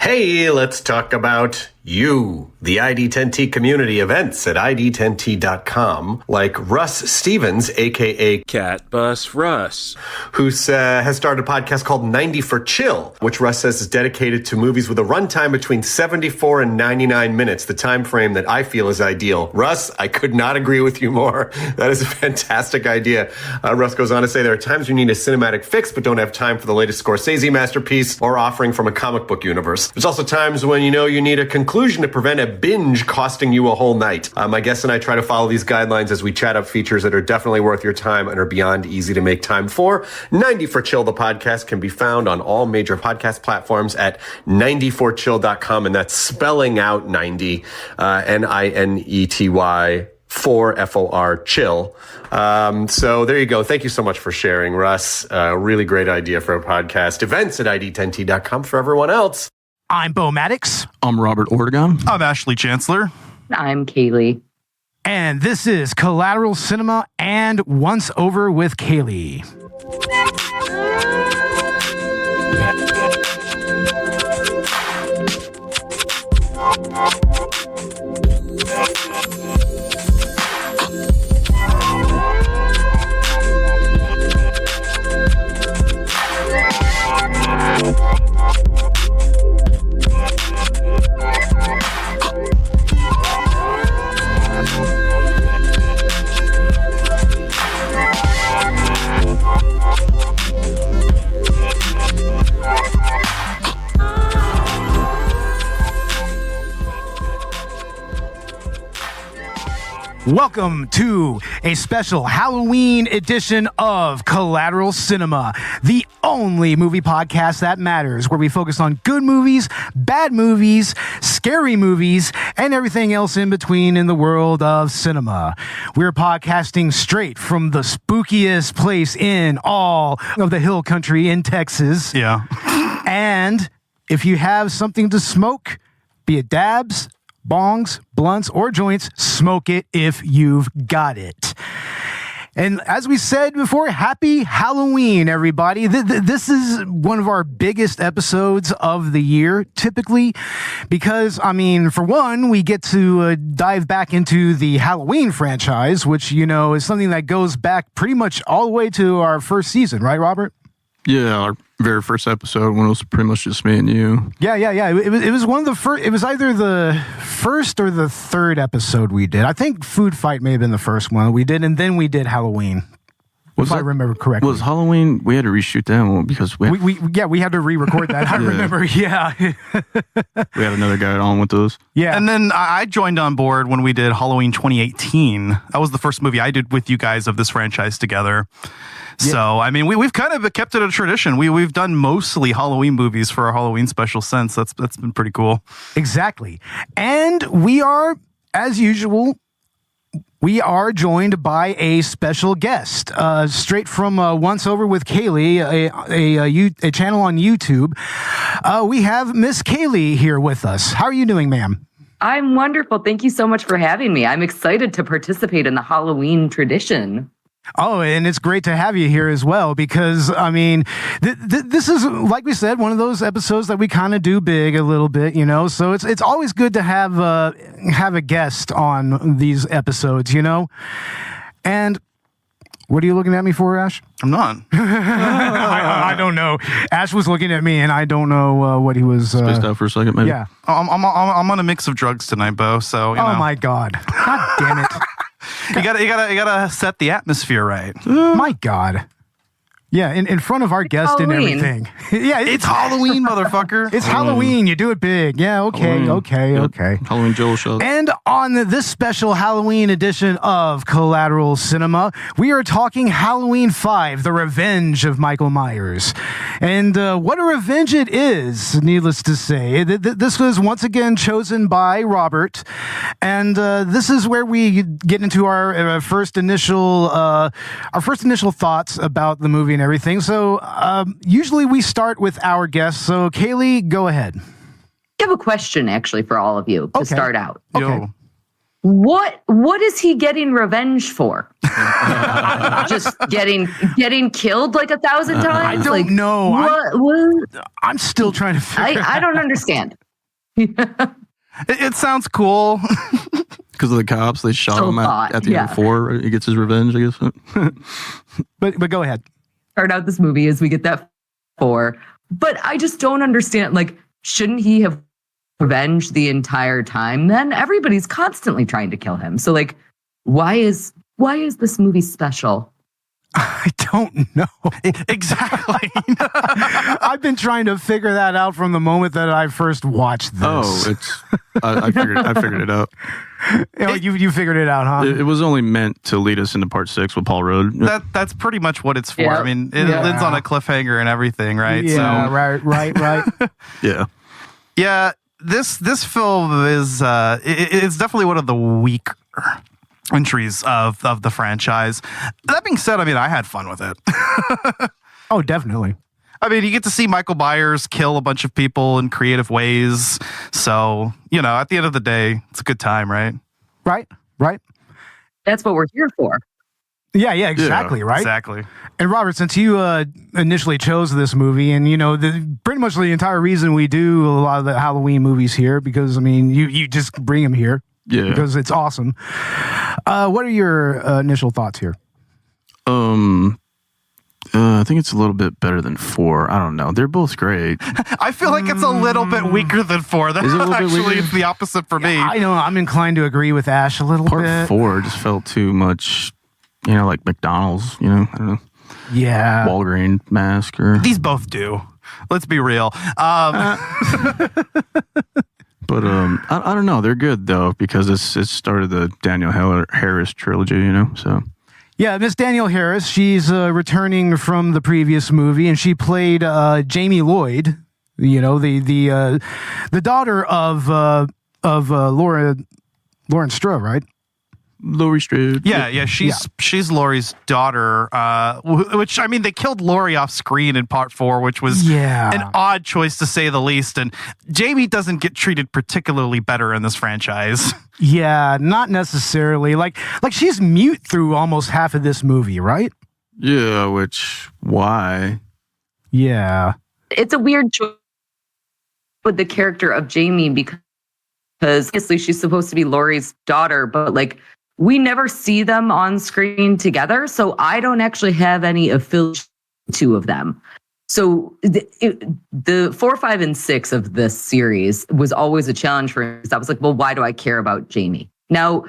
Hey, let's talk about you, the ID10T community events at ID10T.com, like Russ Stevens, a.k.a. CatBusRuss, who has started a podcast called 90 for Chill, which Russ says is dedicated to movies with a runtime between 74 and 99 minutes, the time frame that I feel is ideal. Russ, I could not agree with you more. That is a fantastic idea. Russ goes on to say there are times you need a cinematic fix but don't have time for the latest Scorsese masterpiece or offering from a comic book universe. There's also times when you need a conclusion to prevent a binge costing you a whole night. My guests and I try to follow these guidelines as we chat up features that are definitely worth your time and are beyond easy to make time for. 90 for Chill, the podcast, can be found on all major podcast platforms at 90forchill.com, and that's spelling out 90, Ninety for FOR chill. So there you go. Thank you so much for sharing, Russ. Really great idea for a podcast. Events at ID10T.com for everyone else. I'm Beau Maddox. I'm Robert Ortegon. I'm Ashley Chancellor. I'm Cayley. And this is Collateral Cinema and Once Over with Cayley. Welcome to a special Halloween edition of Collateral Cinema, the only movie podcast that matters, where we focus on good movies, bad movies, scary movies, and everything else in between in the world of cinema. We're podcasting straight from the spookiest place in all of the hill country in Texas. Yeah. And if you have something to smoke, be it dabs, bongs, blunts, or joints, smoke it if you've got it. And as we said before, happy Halloween, everybody. This is one of our biggest episodes of the year, typically, because, for one, we get to dive back into the Halloween franchise, which, is something that goes back pretty much all the way to our first season, right, Robert? Yeah, our very first episode when it was pretty much just me and you. Yeah. It was one of the first. It was either the first or the third episode we did. I think Food Fight may have been the first one we did, and then we did Halloween. If I remember correctly. Was Halloween? We had to reshoot that one because we had to re-record that. I remember. Yeah. We had another guy on with us. Yeah. And then I joined on board when we did Halloween 2018. That was the first movie I did with you guys of this franchise together. Yeah. So, we've kind of kept it a tradition. We've done mostly Halloween movies for our Halloween special since. That's been pretty cool. Exactly. And we are, as usual, joined by a special guest, straight from Once Over with Cayley, a channel on YouTube. We have Miss Cayley here with us. How are you doing, ma'am? I'm wonderful. Thank you so much for having me. I'm excited to participate in the Halloween tradition. Oh, and it's great to have you here as well, because, this is, like we said, one of those episodes that we kind of do big a little bit, so it's always good to have a guest on these episodes, And what are you looking at me for, Ash? I'm not. I don't know. Ash was looking at me, and I don't know what he was... Spaced out for a second, maybe? Yeah. I'm on a mix of drugs tonight, Beau, so, Oh, my God. God damn it. You gotta set the atmosphere right. My God. Yeah, in front of our guest and everything. Yeah, it's Halloween, motherfucker. It's Halloween. You do it big. Yeah, okay. Halloween Joel show. And on this special Halloween edition of Collateral Cinema, we are talking Halloween 5, The Revenge of Michael Myers. And what a revenge it is, needless to say. This was once again chosen by Robert. And this is where we get into our first initial thoughts about the movie and everything. So usually we start with our guests. So Cayley, go ahead. I have a question actually for all of you to start out. Okay. What is he getting revenge for? Just getting killed like 1,000 times? I don't know. What? I'm still trying to figure I don't understand. It sounds cool. Because of the cops, they shot So him at the end of 4. Right? He gets his revenge, I guess. But go ahead. Start out this movie as we get that 4. But I just don't understand. Like, shouldn't he have revenge the entire time? Then everybody's constantly trying to kill him. So, like, why is this movie special? I don't know. Exactly. I've been trying to figure that out from the moment that I first watched this. Oh, I figured it out. You figured it out, huh? It was only meant to lead us into part 6 with Paul Rudd. That's pretty much what it's for. Yeah. I mean, it ends on a cliffhanger and everything, right? Yeah, So, right. Yeah. yeah, this film is it's definitely one of the weaker entries of the franchise. That being said, I mean, I had fun with it. Oh, definitely. I mean, you get to see Michael Myers kill a bunch of people in creative ways. So, at the end of the day, it's a good time, right? Right. That's what we're here for. Yeah, exactly, right? Exactly. And Robert, since you initially chose this movie, and pretty much the entire reason we do a lot of the Halloween movies here, because I mean, you just bring them here, because it's awesome. What are your initial thoughts here? I think it's a little bit better than 4. I don't know. They're both great. I feel like it's a little bit weaker than 4. That's Is it a little bit actually weaker? it's the opposite for me. I know I'm inclined to agree with Ash a little Part bit. 4 just felt too much, like McDonald's, I don't know. Yeah. Walgreen mask or... These both do. Let's be real. But I don't know. They're good though because it started the Danielle Harris trilogy, so. Yeah, Miss Danielle Harris, she's returning from the previous movie, and she played Jamie Lloyd, the daughter of Lauren Strode, right? Laurie Strode. Yeah. She's Laurie's daughter, which, I mean, they killed Laurie off screen in part 4, which was an odd choice to say the least. And Jamie doesn't get treated particularly better in this franchise. Yeah, not necessarily. Like she's mute through almost half of this movie, right? Yeah, why? Yeah. It's a weird choice with the character of Jamie because obviously she's supposed to be Laurie's daughter, but like we never see them on screen together, so I don't actually have any affiliation with the two of them. So the 4, 5, and 6 of this series was always a challenge for me. I was like, well, why do I care about Jamie? Now,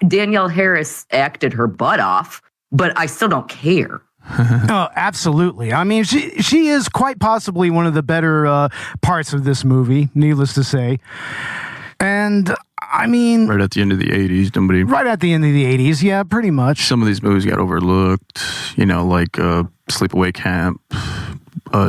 Danielle Harris acted her butt off, but I still don't care. Oh, absolutely. I mean, she is quite possibly one of the better parts of this movie, needless to say. And I mean, right at the end of the 80s, right at the end of the 80s, yeah, pretty much. Some of these movies got overlooked, like Sleepaway Camp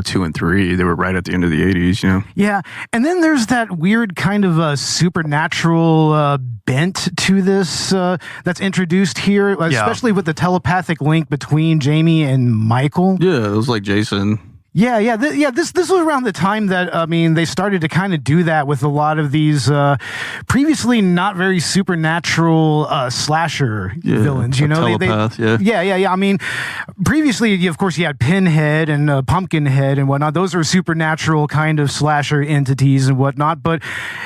2 and 3. They were right at the end of the 80s, Yeah, and then there's that weird kind of supernatural bent to this that's introduced here, especially with the telepathic link between Jamie and Michael. Yeah, it was like Jason. Yeah. This was around the time that they started to kind of do that with a lot of these previously not very supernatural slasher villains. Telepath, Yeah. I mean, previously, of course, you had Pinhead and Pumpkinhead and whatnot. Those are supernatural kind of slasher entities and whatnot. But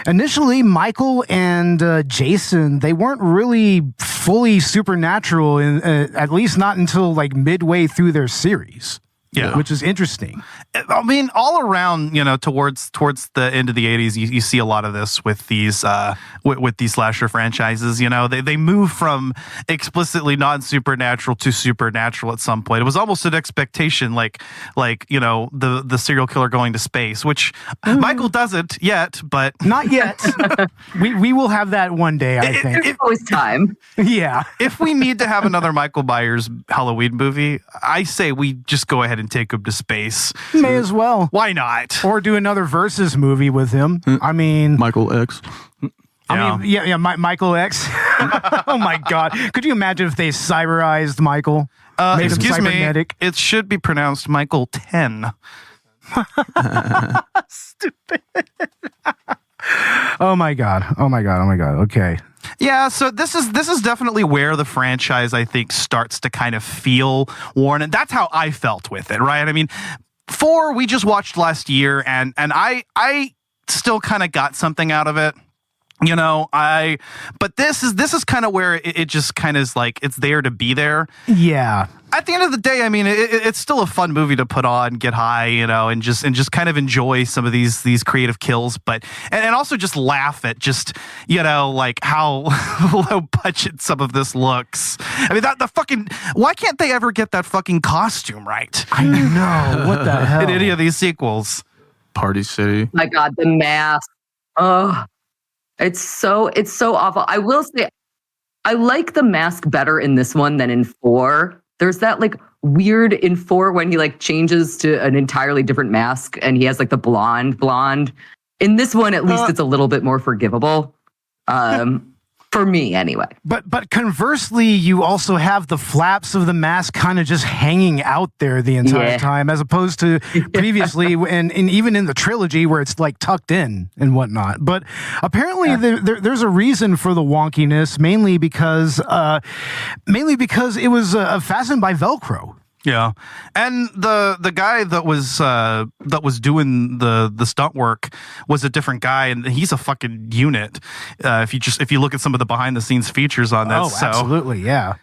initially, Michael and Jason, they weren't really fully supernatural, at least not until like midway through their series. Yeah, which is interesting. I mean, all around, towards the end of the 80s, you see a lot of this with these with these slasher franchises. They move from explicitly non-supernatural to supernatural at some point. It was almost an expectation, like the serial killer going to space, which Michael doesn't yet, but not yet. we will have that one day, I think. It's always time. Yeah. If we need to have another Michael Myers Halloween movie, I say we just go ahead and take him to space. May as well. Why not? Or do another Versus movie with him. I mean, Michael X. Michael X. Oh my God! Could you imagine if they cyberized Michael? Made him cybernetic? It should be pronounced Michael 10. Stupid. Oh my God. Okay. Yeah, so this is definitely where the franchise, I think, starts to kind of feel worn, and that's how I felt with it, right? I mean, 4 we just watched last year, and I still kind of got something out of it. You know, but this is kind of where it just kind of is like it's there to be there. Yeah. At the end of the day, I mean, it's still a fun movie to put on, get high, you know, and just kind of enjoy some of these creative kills, but and also just laugh at just, you know, like how low budget some of this looks. I mean, the fucking, why can't they ever get that fucking costume right? I know. What the hell? In any of these sequels. Party City. My God, the mask. Oh, it's so awful. I will say, I like the mask better in this one than in 4. There's that like weird in 4 when he like changes to an entirely different mask and he has like the blonde. In this one, at least it's a little bit more forgivable. For me, anyway. But conversely, you also have the flaps of the mask kind of just hanging out there the entire time, as opposed to previously, and even in the trilogy where it's like tucked in and whatnot. But apparently, there's a reason for the wonkiness, mainly because it was fastened by Velcro. Yeah, and the guy that was doing the stunt work was a different guy, and he's a fucking unit. If you look at some of the behind the scenes features on that, absolutely, yeah.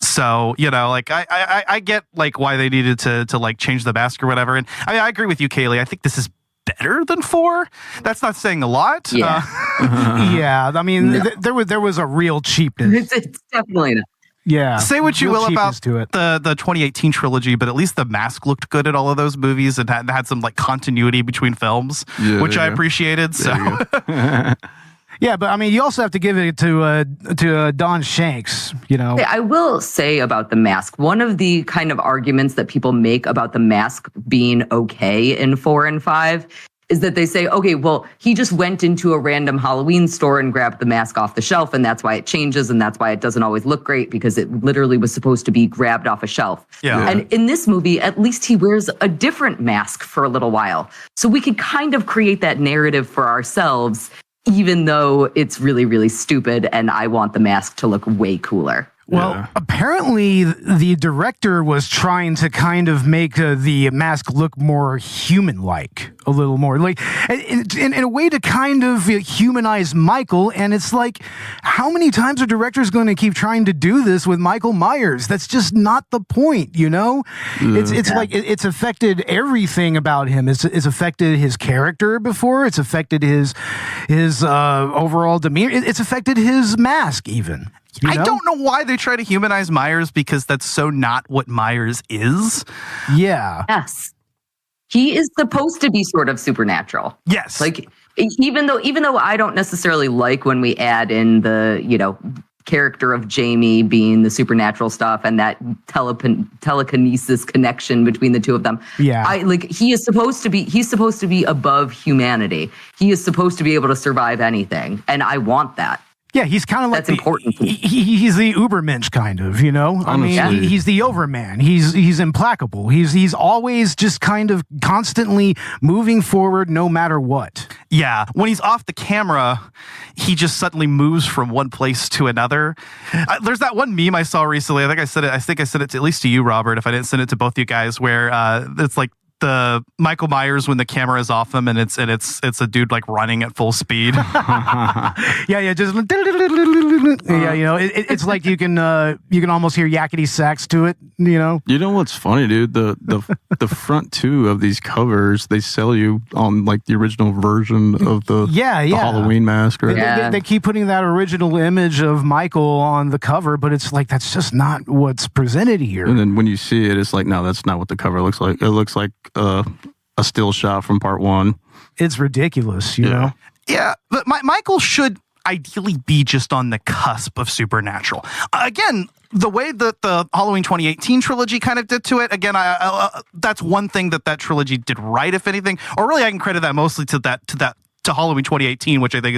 So, you know, like I get like why they needed to like change the mask or whatever, and I mean, I agree with you, Cayley. I think this is better than 4. That's not saying a lot. Yeah, yeah. I mean, there was a real cheapness. It's definitely not. Yeah. Say what you will about to it. the 2018 trilogy, but at least the mask looked good at all of those movies and had some like continuity between films, which I appreciated. So, yeah, but I mean, you also have to give it to Don Shanks. You know, I will say about the mask. One of the kind of arguments that people make about the mask being okay in 4 and 5 is that they say, okay, well, he just went into a random Halloween store and grabbed the mask off the shelf, and that's why it changes, and that's why it doesn't always look great, because it literally was supposed to be grabbed off a shelf. Yeah. And in this movie, at least he wears a different mask for a little while. So we could kind of create that narrative for ourselves, even though it's really, really stupid, and I want the mask to look way cooler. Well, apparently the director was trying to kind of make the mask look more human-like, a little more, like in a way to kind of humanize Michael. And it's like, how many times are directors going to keep trying to do this with Michael Myers? That's just not the point, you know? It's like it's affected everything about him. It's affected his character before. It's affected his overall demeanor. It's affected his mask even. You know? I don't know why they try to humanize Myers, because that's so not what Myers is. Yeah. Yes. He is supposed to be sort of supernatural. Yes. Like, even though I don't necessarily like when we add in the, you know, character of Jamie being the supernatural stuff and that telekinesis connection between the two of them. Yeah. He's supposed to be above humanity. He is supposed to be able to survive anything. And I want that. Yeah, he's kind of like that's important to me. He's the Ubermensch kind of, you know. I mean, he's the Overman. He's implacable. He's always just kind of constantly moving forward, no matter what. Yeah, when he's off the camera, he just suddenly moves from one place to another. There's that one meme I saw recently. I think I said it to, at least to you, Robert, if I didn't send it to both you guys, where it's like the Michael Myers when the camera is off him, and it's a dude like running at full speed. yeah, just yeah, you know, it's like you can almost hear yakety sax to it, you know. You know what's funny, dude? The front two of these covers, they sell you on like the original version of the Halloween mask. Right? Yeah. They keep putting that original image of Michael on the cover, but it's like that's just not what's presented here. And then when you see it, it's like, no, that's not what the cover looks like. It looks like a still shot from part 1. It's ridiculous, you know? Yeah, but Michael should ideally be just on the cusp of supernatural. Again, the way that the Halloween 2018 trilogy kind of did to it, again, that's one thing that trilogy did right, if anything. Or really, I can credit that mostly to Halloween 2018, which I think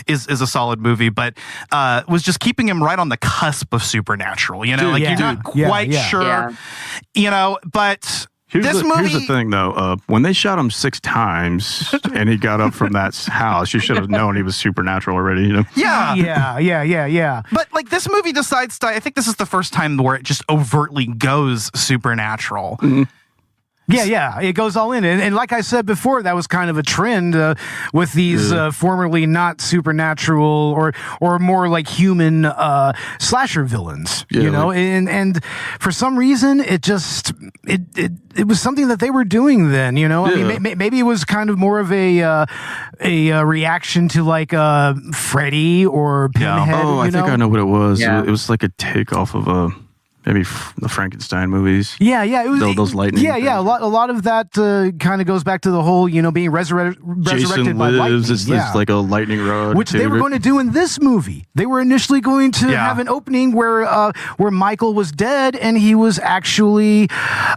is a solid movie, but was just keeping him right on the cusp of supernatural. You know, you're not quite sure. Yeah. You know, but Here's the thing, though. When they shot him 6 times and he got up from that house, you should have known he was supernatural already. You know? Yeah. But like this movie decides to, I think this is the first time where it just overtly goes supernatural. Mm-hmm. Yeah, it goes all in. And like I said before, that was kind of a trend with these formerly not supernatural or more like human slasher villains, you know? And for some reason, it was something that they were doing then, you know? Yeah. I mean, maybe it was kind of more of a reaction to like Freddy or Pinhead. Oh, I think I know what it was. Yeah. It was like a takeoff of maybe the Frankenstein movies. Yeah, it was those lightning. Yeah. A lot of that kind of goes back to the whole, you know, being resurrected Jason by lightning. It's like a lightning rod, which they were going to do in this movie. They were initially going to have an opening where Michael was dead and he was actually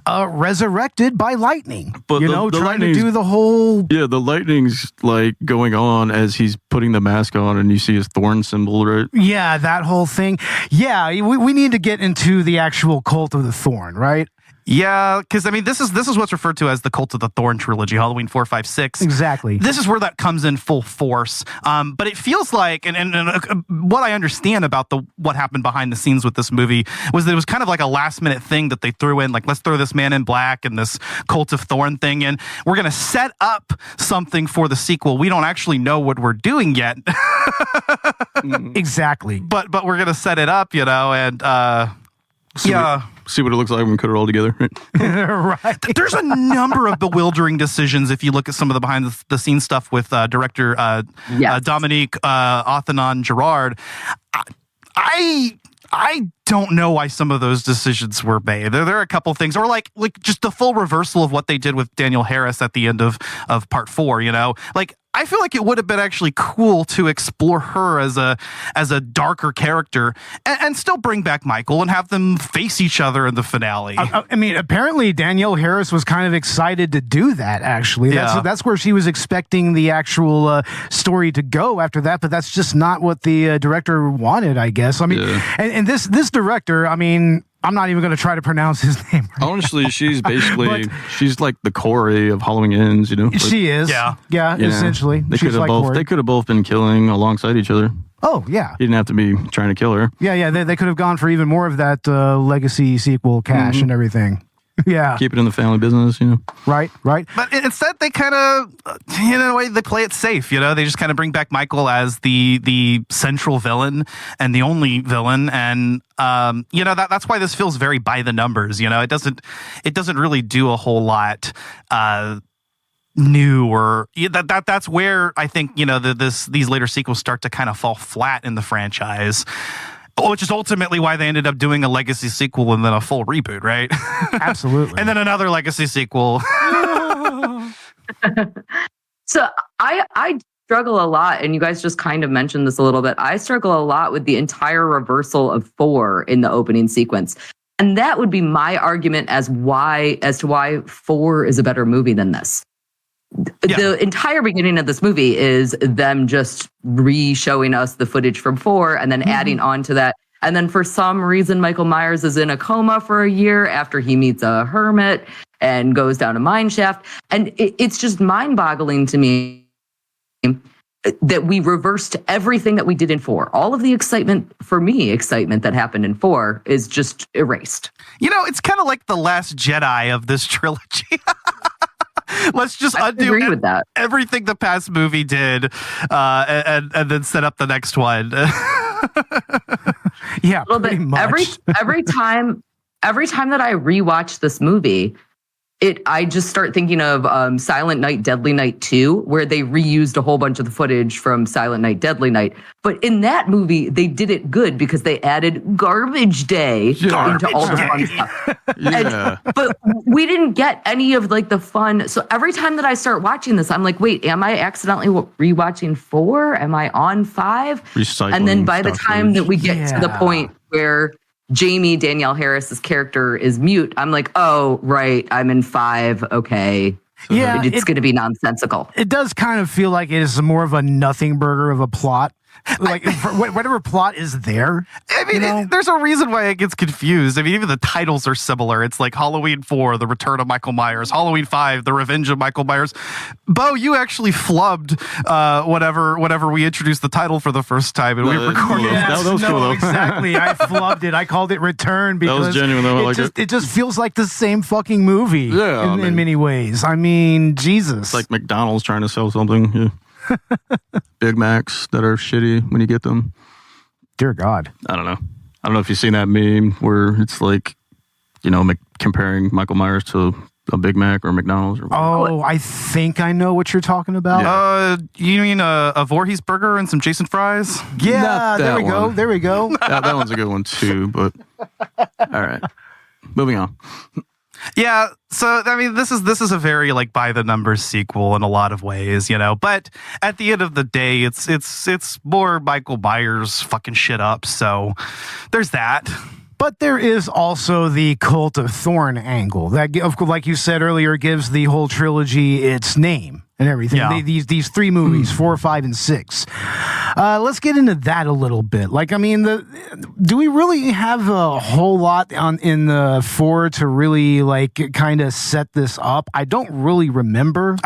resurrected by lightning. But trying to do the whole. Yeah, the lightning's like going on as he's putting the mask on, and you see his Thorn symbol, right? Yeah, that whole thing. Yeah, we need to get into the actual cult of the Thorn, right? Yeah, because I mean, this is what's referred to as the Cult of the Thorn trilogy, Halloween 4, 5, 6. Exactly. This is where that comes in full force. But it feels like, and what I understand about what happened behind the scenes with this movie was that it was kind of like a last minute thing that they threw in, like, let's throw this Man in Black and this Cult of Thorn thing in. We're going to set up something for the sequel. We don't actually know what we're doing yet. Exactly. But we're going to set it up, you know, and See what it looks like when we put it all together. Right. There's a number of bewildering decisions if you look at some of the behind the scenes stuff with director Dominique Othenin-Girard. I don't know why some of those decisions were made. There are a couple things, or like just the full reversal of what they did with Danielle Harris at the end of part 4, you know? Like, I feel like it would have been actually cool to explore her as a darker character and still bring back Michael and have them face each other in the finale. I mean, apparently Danielle Harris was kind of excited to do that, actually. That's where she was expecting the actual story to go after that, but that's just not what the director wanted, I guess. I mean, and this director, I mean, I'm not even going to try to pronounce his name. Right Honestly, she's basically she's like the Corey of Halloween Ends, you know. Like, she is, yeah, essentially. They could have both been killing alongside each other. Oh yeah, he didn't have to be trying to kill her. Yeah. They could have gone for even more of that legacy sequel cash and everything. Yeah, keep it in the family business, you know. Right. But instead, they kind of, in a way, they play it safe. You know, they just kind of bring back Michael as the central villain and the only villain, and you know that's why this feels very by the numbers. You know, it doesn't really do a whole lot new, or that's where I think, you know, these later sequels start to kind of fall flat in the franchise. Which is ultimately why they ended up doing a legacy sequel and then a full reboot, right? Absolutely. And then another legacy sequel. So I struggle a lot, and you guys just kind of mentioned this a little bit. I struggle a lot with the entire reversal of 4 in the opening sequence. And that would be my argument as to why 4 is a better movie than this. Yeah. The entire beginning of this movie is them just re-showing us the footage from 4 and then adding on to that. And then for some reason, Michael Myers is in a coma for a year after he meets a hermit and goes down a mine shaft. And it's just mind-boggling to me that we reversed everything that we did in 4. All of the excitement that happened in 4 is just erased. You know, it's kind of like the Last Jedi of this trilogy. Let's just undo everything the past movie did, and then set up the next one. Yeah, pretty much. Every time that I rewatch this movie, I just start thinking of Silent Night, Deadly Night 2, where they reused a whole bunch of the footage from Silent Night, Deadly Night. But in that movie, they did it good because they added Garbage Day into all the fun stuff. Yeah. But we didn't get any of like the fun. So every time that I start watching this, I'm like, wait, am I accidentally rewatching 4? Am I on 5? Recycling. And then by the time that we get to the Yeah. point where Jamie, Danielle Harris's character, is mute, I'm like, oh, right, I'm in 5. Okay. Yeah, It's going to be nonsensical. It does kind of feel like it is more of a nothing burger of a plot. Like, whatever plot is there. I mean, there's a reason why it gets confused. I mean, even the titles are similar. It's like Halloween 4, The Return of Michael Myers, Halloween 5, The Revenge of Michael Myers. Beau, you actually flubbed whatever we introduced the title for the first time, and we recorded it. Yes, that was cool, though. Exactly. I flubbed it. I called it Return because that was genuine, though. it just feels like the same fucking movie in many ways. I mean, Jesus. It's like McDonald's trying to sell something. Yeah. Big Macs that are shitty when you get them. Dear God. I don't know if you've seen that meme where it's like, comparing Michael Myers to a Big Mac or McDonald's. Oh, I think I know what you're talking about. Yeah. You mean a Voorhees burger and some Jason fries? Yeah, there we go. There we go. That one's a good one too, but all right. Moving on. Yeah, so I mean, this is a very like by the numbers sequel in a lot of ways, But at the end of the day, it's more Michael Myers fucking shit up. So there's that. But there is also the Cult of Thorn angle that, like you said earlier, gives the whole trilogy its name and everything. Yeah. These three movies, 4, 5, and 6. Let's get into that a little bit. Like, I mean, do we really have a whole lot in the 4 to really like kind of set this up? I don't really remember.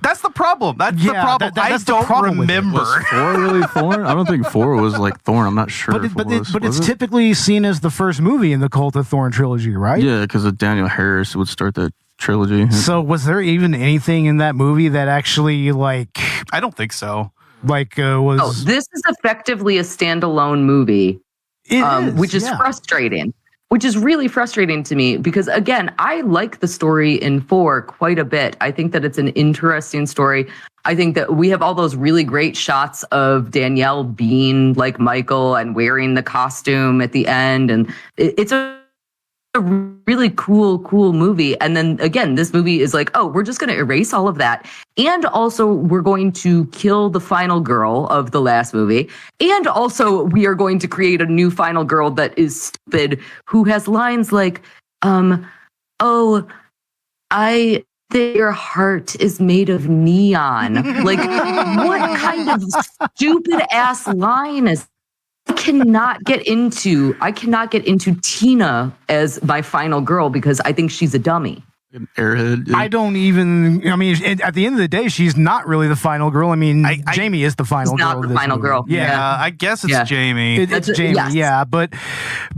That's the problem. That's the problem. I don't remember. Was 4 really Thorn? I don't think 4 was like Thorn. I'm not sure. But it's typically seen as the first movie in the Cult of Thorn trilogy, right? Yeah, because of Daniel Harris would start that trilogy. So was there even anything in that movie that actually like? I don't think so. Like was. Oh, this is effectively a standalone movie, which is frustrating. Which is really frustrating to me because, again, I like the story in 4 quite a bit. I think that it's an interesting story. I think that we have all those really great shots of Danielle being like Michael and wearing the costume at the end. And it's a really cool movie. And then, again, this movie is like, oh, we're just going to erase all of that. And also, we're going to kill the final girl of the last movie. And also, we are going to create a new final girl that is stupid, who has lines like, oh, I think your heart is made of neon. Like, what kind of stupid ass line is I cannot get into Tina as my final girl because I think she's a dummy. An airhead. I don't even. I mean, at the end of the day, she's not really the final girl. I mean, Jamie is the final girl. Not the final girl. Yeah, I guess it's Jamie. It's Jamie. Yes. Yeah, but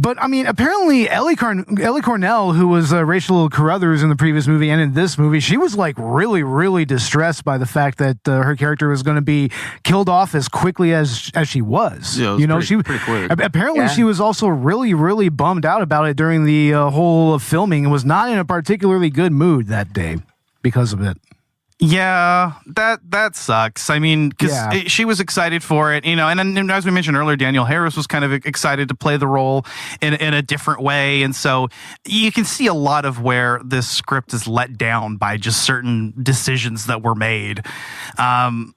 I mean, apparently Ellie Cornell, who was Rachel Carruthers in the previous movie and in this movie, she was like really, really distressed by the fact that her character was going to be killed off as quickly as she was. Yeah, it was pretty quick. Apparently, she was also really, really bummed out about it during the whole filming and was not in a particularly good mood that day because of it. Yeah, that sucks. I mean, because she was excited for it, and as we mentioned earlier, Danielle Harris was kind of excited to play the role in a different way. And so you can see a lot of where this script is let down by just certain decisions that were made. But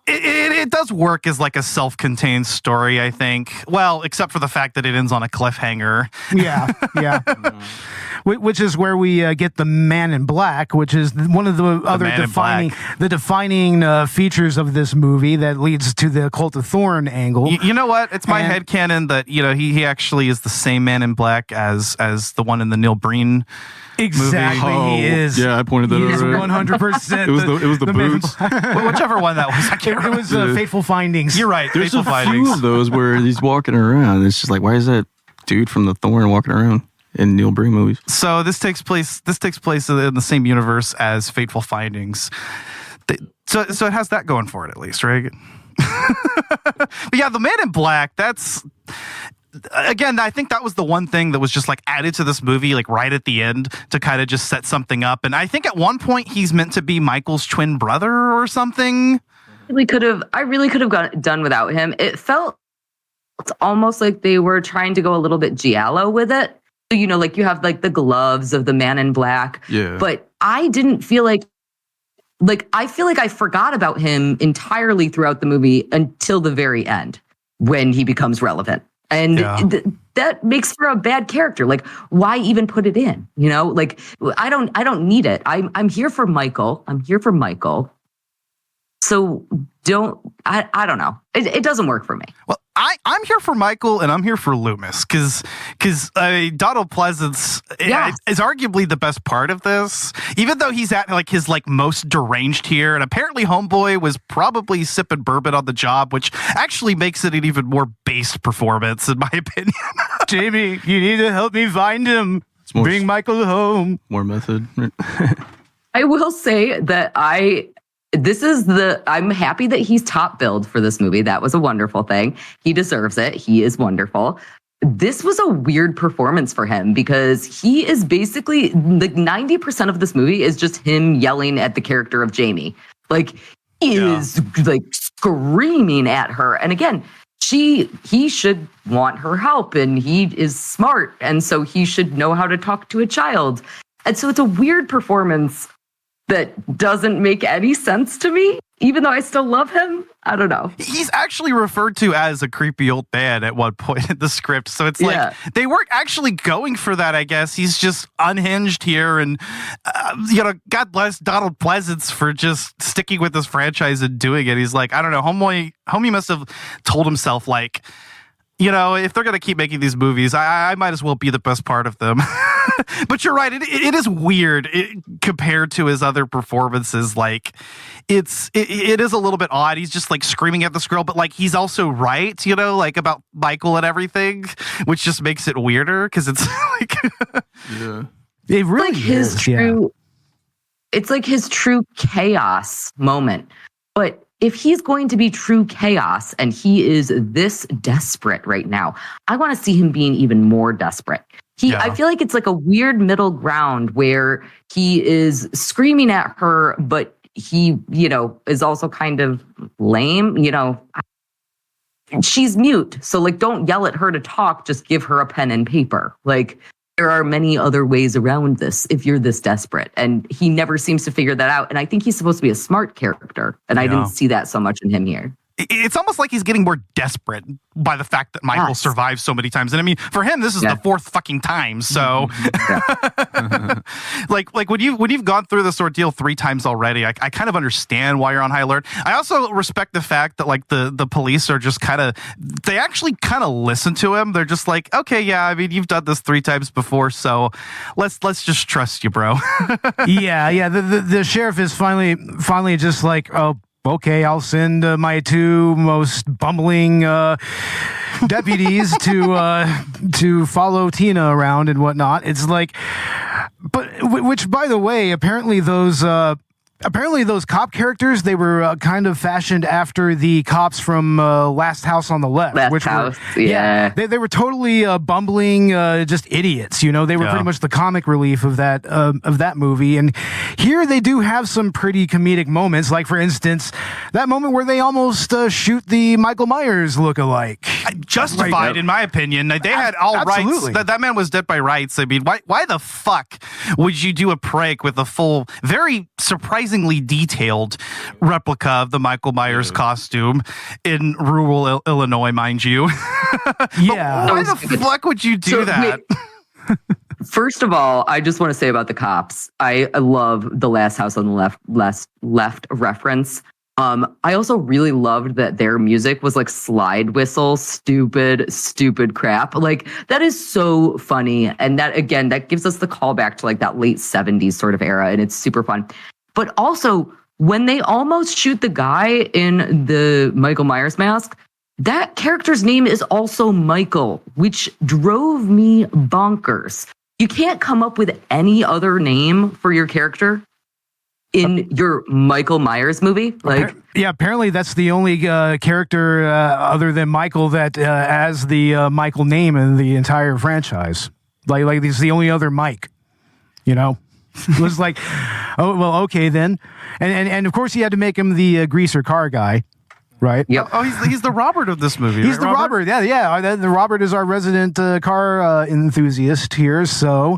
it does work as like a self-contained story, I think. Well, except for the fact that it ends on a cliffhanger. Yeah. Which is where we get the Man in Black, which is one of the other defining features of this movie that leads to the Cult of Thorn angle. You know what? It's my headcanon that he actually is the same Man in Black as the one in the Neil Breen. Exactly, he is. Yeah, I pointed that out. 100%. It was the boots. Whichever one that was. I can't remember. It was Fateful Findings. You're right. There's Fateful a Findings. few of those where he's walking around. It's just like, why is that dude from the Thorn walking around in Neil Breen movies? So this takes place in the same universe as Fateful Findings. So it has that going for it at least, right? But yeah, the Man in Black. That's. Again, I think that was the one thing that was just like added to this movie, like right at the end to kind of just set something up. And I think at one point he's meant to be Michael's twin brother or something. I really could have done without him. It felt almost like they were trying to go a little bit giallo with it. So, like you have like the gloves of the Man in Black. Yeah. But I didn't feel like I feel like I forgot about him entirely throughout the movie until the very end when he becomes relevant. And that makes for a bad character. Like, why even put it in? Like I don't need it. I'm here for Michael. So I don't know. It doesn't work for me. Well, I'm here for Michael and I'm here for Loomis because Donald Pleasence is arguably the best part of this, even though he's at like his like most deranged here. And apparently Homeboy was probably sipping bourbon on the job, which actually makes it an even more based performance, in my opinion. Jamie, you need to help me find him. Bring Michael home. More method. I will say that I'm happy that he's top billed for this movie. That was a wonderful thing. He deserves it. He is wonderful. This was a weird performance for him because he is basically like 90% of this movie is just him yelling at the character of Jamie. Like is like screaming at her. And again, he should want her help and he is smart. And so he should know how to talk to a child. And so it's a weird performance that doesn't make any sense to me, even though I still love him. I don't know. He's actually referred to as a creepy old man at one point in the script. So it's like they weren't actually going for that, I guess. He's just unhinged here. And, God bless Donald Pleasence for just sticking with this franchise and doing it. He's like, I don't know, homie must have told himself, like, if they're going to keep making these movies, I might as well be the best part of them. But you're right. It is weird compared to his other performances. Like it is a little bit odd. He's just like screaming at this girl, but like he's also right, like about Michael and everything, which just makes it weirder because it's like, it really like his true. It's like his true chaos moment. But if he's going to be true chaos and he is this desperate right now, I want to see him being even more desperate. I feel like it's like a weird middle ground where he is screaming at her, but he, is also kind of lame, she's mute. So like, don't yell at her to talk, just give her a pen and paper. Like there are many other ways around this if you're this desperate. And he never seems to figure that out. And I think he's supposed to be a smart character. And I didn't see that so much in him here. It's almost like he's getting more desperate by the fact that Michael survives so many times. And I mean, for him, this is the fourth fucking time. So like when you've gone through this ordeal 3 times already, I kind of understand why you're on high alert. I also respect the fact that like the police are just they actually kind of listen to him. They're just like, okay, yeah, I mean, you've done this 3 times before, so let's just trust you, bro. Yeah. The sheriff is finally just like, oh, okay, I'll send my 2 most bumbling deputies to follow Tina around and whatnot. It's like, but which, by the way, apparently those cop characters, they were kind of fashioned after the cops from Last House on the Left. They were totally bumbling, just idiots. They were pretty much the comic relief of that movie. And here they do have some pretty comedic moments, like for instance, that moment where they almost shoot the Michael Myers lookalike. Justified, in my opinion. They had all rights. That man was dead by rights. I mean, why the fuck would you do a prank with a full, very surprisingly detailed replica of the Michael Myers costume in rural Illinois, mind you? Why the fuck would you do that? First of all, I just want to say about the cops, I love the Last House on the left reference. I also really loved that their music was like slide whistle, stupid crap. Like that is so funny. And that, again, that gives us the callback to like that late 70s sort of era. And it's super fun. But also, when they almost shoot the guy in the Michael Myers mask, that character's name is also Michael, which drove me bonkers. You can't come up with any other name for your character in your Michael Myers movie. Like, apparently that's the only character other than Michael that has the Michael name in the entire franchise. Like he's the only other Mike, It was like, oh, well, okay then. And of course he had to make him the greaser car guy, right? Yep. Oh, he's the Robert of this movie. He's the Robert. Yeah. The Robert is our resident car enthusiast here. So,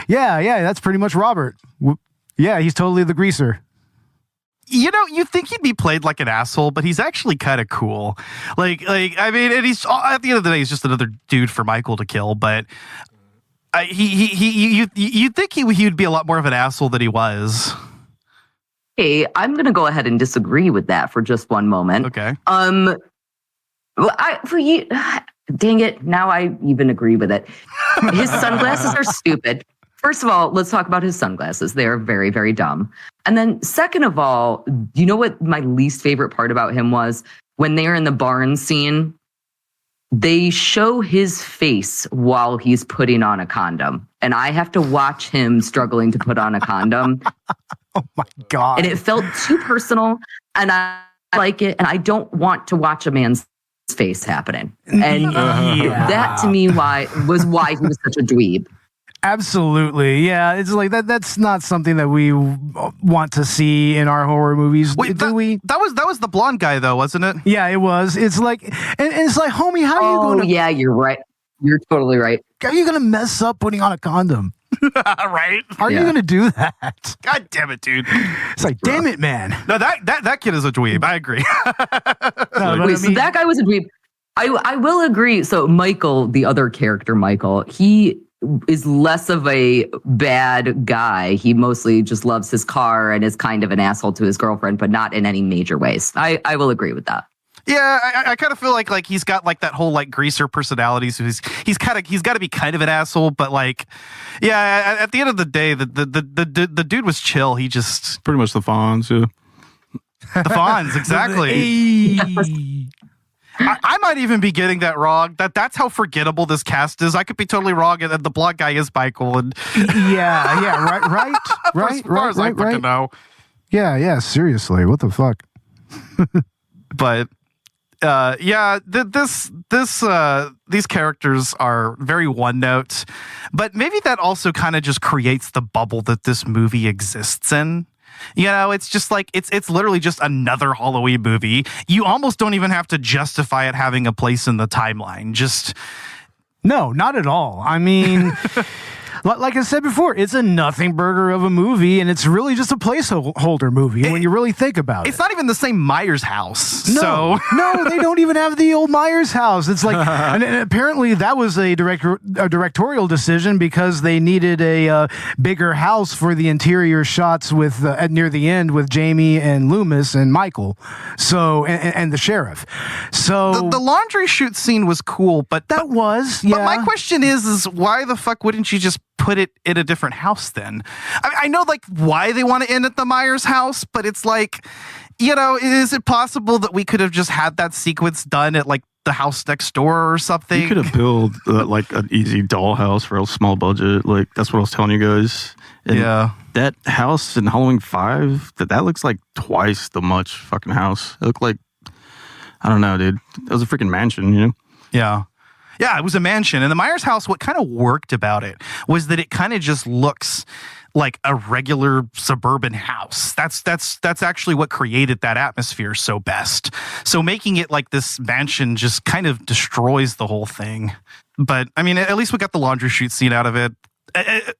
yeah, that's pretty much Robert. Yeah, he's totally the greaser. You think he'd be played like an asshole, but he's actually kind of cool. Like, I mean, and he's at the end of the day, he's just another dude for Michael to kill, but you'd think he would be a lot more of an asshole than he was. I'm going to go ahead and disagree with that for just one moment. Okay. Dang it. Now I even agree with it. His sunglasses are stupid. First of all, let's talk about his sunglasses. They are very, very dumb. And then second of all, you know what my least favorite part about him was? When they're in the barn scene, they show his face while he's putting on a condom. And I have to watch him struggling to put on a condom. Oh my God. And it felt too personal. And I like it. And I don't want to watch a man's face happening. And that to me was why he was such a dweeb. Absolutely. Yeah. It's like that's not something that we want to see in our horror movies. Wait, do we? That was the blonde guy though, wasn't it? Yeah, it was. It's like, and it's like, homie, how are you going to? Yeah, you're right. You're totally right. Are you going to mess up putting on a condom? Right? Are you going to do that? God damn it, dude. It's like, damn it, man. No, that kid is a dweeb. I agree. So that guy was a dweeb. I will agree. So Michael, the other character, Michael, he is less of a bad guy. He mostly just loves his car and is kind of an asshole to his girlfriend, but not in any major ways. I will agree with that. Yeah, I kind of feel like he's got like that whole like greaser personality. So he's got to be kind of an asshole, but like, yeah, at the end of the day, the dude was chill. He just pretty much the Fonz. Yeah. The Fonz, exactly. I might even be getting that wrong. That's how forgettable this cast is. I could be totally wrong, and the blonde guy is Michael. And right. As far as I fucking know. Yeah. Seriously, what the fuck? But these characters are very one note. But maybe that also kind of just creates the bubble that this movie exists in. You know, it's just like it's literally just another Halloween movie. You almost don't even have to justify it having a place in the timeline. Just no, not at all. I mean, like I said before, it's a nothing burger of a movie, and it's really just a placeholder movie when you really think about it. It's not even the same Myers house. No, they don't even have the old Myers house. It's like, and apparently that was a directorial decision because they needed a bigger house for the interior shots with near the end with Jamie and Loomis and Michael. So and the sheriff. So the laundry chute scene was cool, but But my question is why the fuck wouldn't you just put it in a different house then? I know like why they want to end at the Myers house, but it's like, you know, is it possible that we could have just had that sequence done at like the house next door or something? You could have built like an easy dollhouse for a small budget. Like that's what I was telling you guys. And that house in Halloween 5, that looks like twice the much fucking house. It looked like, I don't know, dude. It was a freaking mansion, you know? Yeah. Yeah, it was a mansion. And the Myers house, what kind of worked about it was that it kind of just looks like a regular suburban house. That's actually what created that atmosphere so best. So making it like this mansion just kind of destroys the whole thing. But I mean, at least we got the laundry chute scene out of it.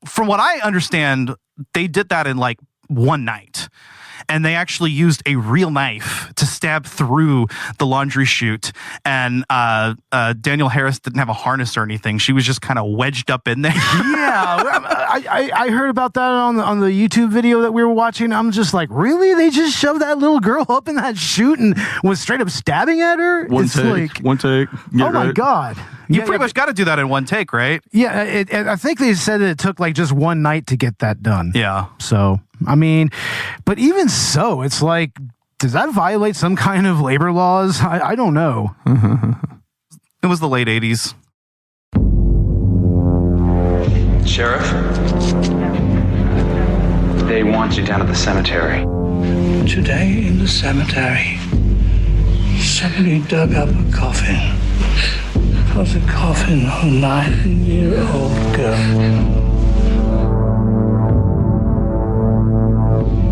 From what I understand, they did that in like one night. And they actually used a real knife to stab through the laundry chute. And Danielle Harris didn't have a harness or anything. She was just kind of wedged up in there. I heard about that on the YouTube video that we were watching. I'm just like, really? They just shoved that little girl up in that chute and was straight up stabbing at her? One take. Oh my God. You pretty much got to do that in one take, right? Yeah, I think they said that it took like just one night to get that done. Yeah. So, I mean, but even so, it's like, does that violate some kind of labor laws? I don't know. It was the late 80s. Sheriff, they want you down at the cemetery. Today in the cemetery, somebody dug up a coffin. It was a coffin of a 9-year-old girl.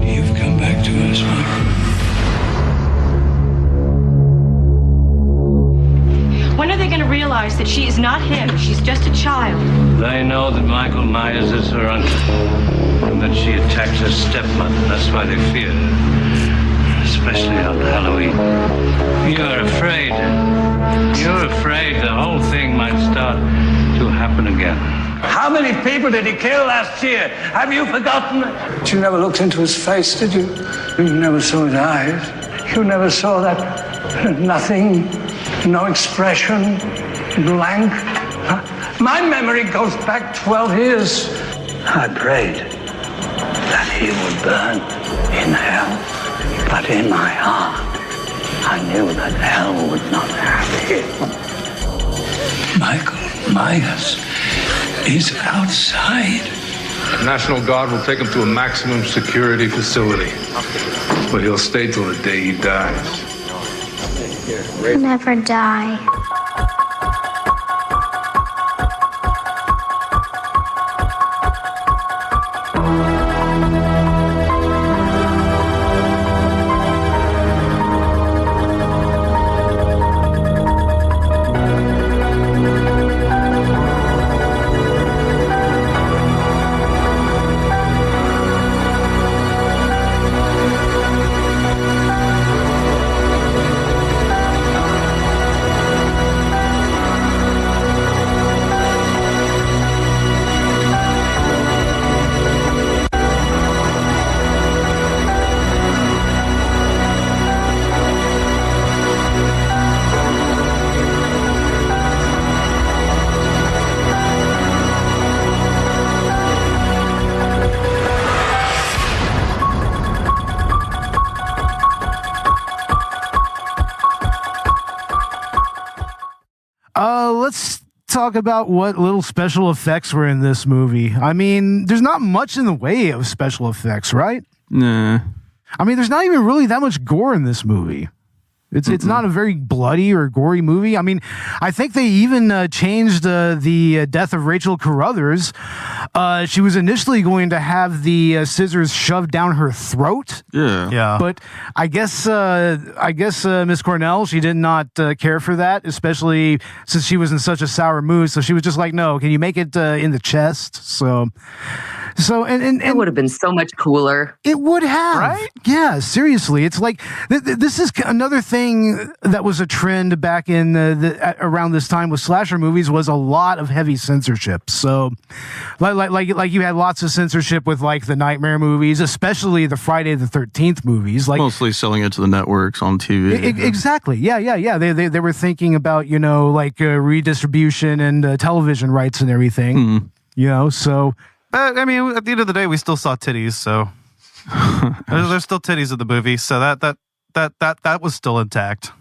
You've come back to us, Michael. When are they going to realize that she is not him? She's just a child. They know that Michael Myers is her uncle, and that she attacked her stepmother. That's why they fear her, especially on Halloween. You're afraid. You're afraid the whole thing might start to happen again. How How many people did he kill last year? Have you forgotten? But you never looked into his face, did you? You never saw his eyes. You never saw that nothing, no expression, blank. My memory goes back 12 years. I prayed that he would burn in hell, but in my heart, I knew that hell would not have him. Michael Myers is outside. The National Guard will take him to a maximum security facility, but he'll stay till the day he dies. He'll never die. Let's talk about what little special effects were in this movie. I mean, there's not much in the way of special effects, right? Nah. I mean, there's not even really that much gore in this movie. It's not a very bloody or gory movie. I mean, I think they even changed the death of Rachel Carruthers. She was initially going to have the scissors shoved down her throat. Yeah. But I guess Miss Cornell, she did not care for that, especially since she was in such a sour mood. So she was just like, "No, can you make it in the chest?" So it would have been so much cooler. It would have, right? Yeah, seriously. It's like this is another thing that was a trend back in around this time with slasher movies was a lot of heavy censorship. So, like you had lots of censorship with like the Nightmare movies, especially the Friday the 13th movies. Like mostly selling it to the networks on TV. Exactly. Yeah. They were thinking about like redistribution and television rights and everything. So. I mean, at the end of the day, we still saw titties, so there's still titties in the movie, so that was still intact.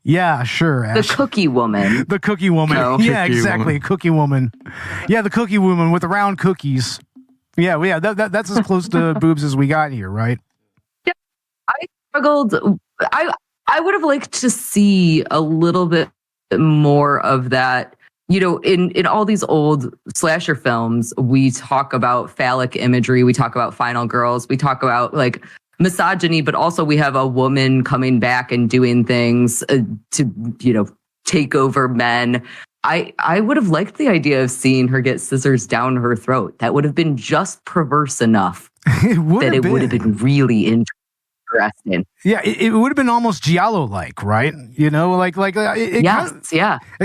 Yeah, sure. Ash. The cookie woman. The cookie woman. No. Yeah, Cookie exactly. woman. Cookie woman. Yeah, the cookie woman with the round cookies. Yeah. That's as close to boobs as we got here, right? Yeah, I struggled. I would have liked to see a little bit more of that. In all these old slasher films, we talk about phallic imagery. We talk about final girls. We talk about like misogyny, but also we have a woman coming back and doing things to take over men. I would have liked the idea of seeing her get scissors down her throat. That would have been just perverse enough it would have been really interesting. Yeah, it would have been almost Giallo-like, right? It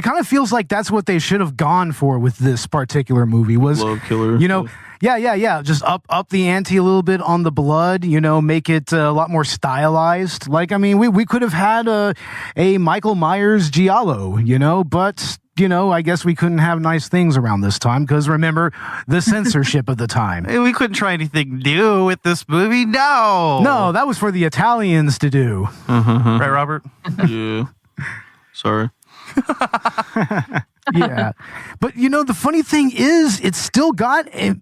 kind of feels like that's what they should have gone for with this particular movie. Was Love killer. Yeah. Just up the ante a little bit on the blood. Make it a lot more stylized. Like, I mean, we could have had a Michael Myers Giallo, but. I guess we couldn't have nice things around this time because remember the censorship of the time. We couldn't try anything new with this movie. No, that was for the Italians to do. Right, Robert? Yeah. Sorry. Yeah, but the funny thing is, it's still got an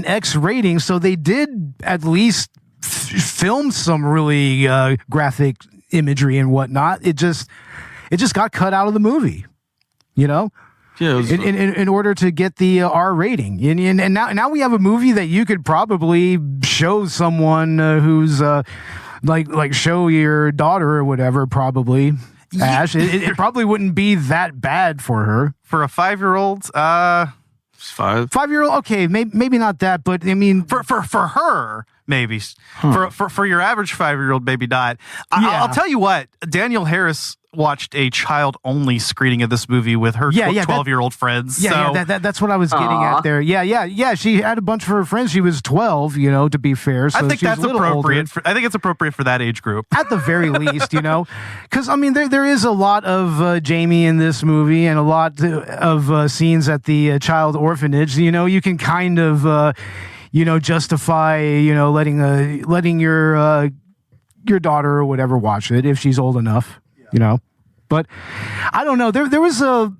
X rating, so they did at least film some really graphic imagery and whatnot. It just got cut out of the movie. Yeah, in order to get the R rating, and now we have a movie that you could probably show someone who's like show your daughter or whatever. Probably, Ash. It probably wouldn't be that bad for her. For a 5-year-old, 5. 5-year-old, okay, maybe not that, but I mean, for her, maybe. For your average 5-year-old, maybe not. I'll tell you what, Danielle Harris watched a child-only screening of this movie with her 12-year-old friends. That's what I was getting at there. Yeah. She had a bunch of her friends. She was 12, to be fair. So I think that's appropriate. I think it's appropriate for that age group. At the very least, Because, there is a lot of Jamie in this movie and a lot of scenes at the child orphanage. You can kind of, justify, letting your daughter or whatever watch it if she's old enough. But I don't know. There was a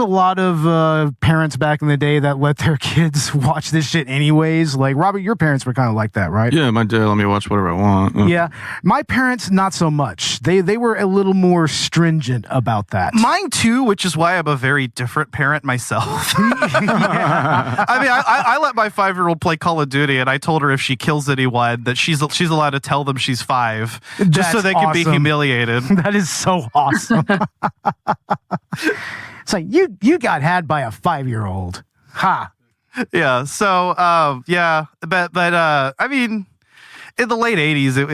lot of parents back in the day that let their kids watch this shit anyways. Like, Robert, your parents were kind of like that, right? Yeah, my dad let me watch whatever I want. Yeah. My parents, not so much. They were a little more stringent about that. Mine too, which is why I'm a very different parent myself. I let my 5-year-old play Call of Duty, and I told her if she kills anyone that she's allowed to tell them she's 5, just so they can be humiliated. That is so awesome. It's like, you got had by a 5-year-old. Ha. Yeah. So, but in the late 80s, it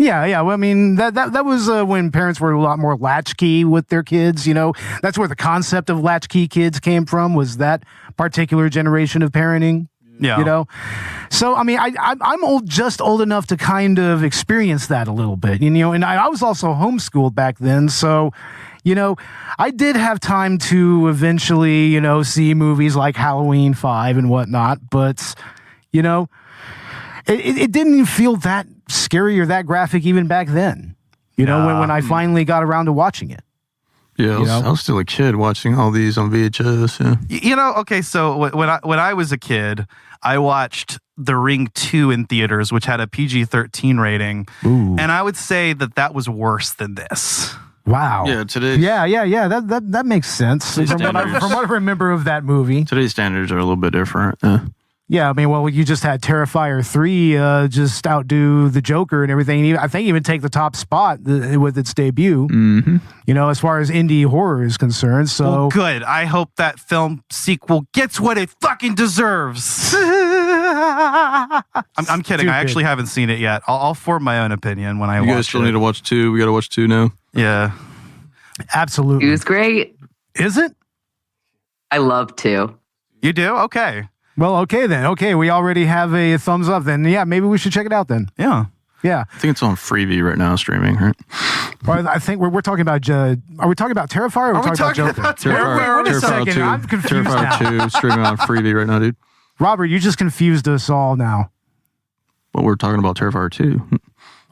Yeah. Well, that was when parents were a lot more latchkey with their kids. That's where the concept of latchkey kids came from. Was that particular generation of parenting? Yeah. So I'm just old enough to kind of experience that a little bit. And I was also homeschooled back then, so. I did have time to eventually, see movies like Halloween 5 and whatnot, but, it didn't even feel that scary or that graphic even back then, when I finally got around to watching it. Yeah, I was still a kid watching all these on VHS. Yeah. Okay, so when I was a kid, I watched The Ring 2 in theaters, which had a PG-13 rating, and I would say that was worse than this. Wow. Yeah, today. Yeah. That makes sense. From what I remember of that movie. Today's standards are a little bit different. Yeah, you just had Terrifier 3 just outdo the Joker and everything. I think even take the top spot with its debut. Mm-hmm. As far as indie horror is concerned. So well, good. I hope that film sequel gets what it fucking deserves. I'm kidding. I actually haven't seen it yet. I'll form my own opinion when I watch it. You guys still need to watch 2. We got to watch 2 now. Yeah. Absolutely. It was great. Is it? I love 2. You do? Okay. Well, okay then. Okay, we already have a thumbs up then. Yeah, maybe we should check it out then. Yeah. Yeah. I think it's on Freevee right now, streaming, right? Well, I think we're talking about. Are we talking about Terrifier or are we talking about Joker? Terrifier, Wait a second. 2. I'm confused Terrifier now. 2 streaming on Freevee right now, dude. Robert, you just confused us all now. Well, we're talking about Terrifier 2.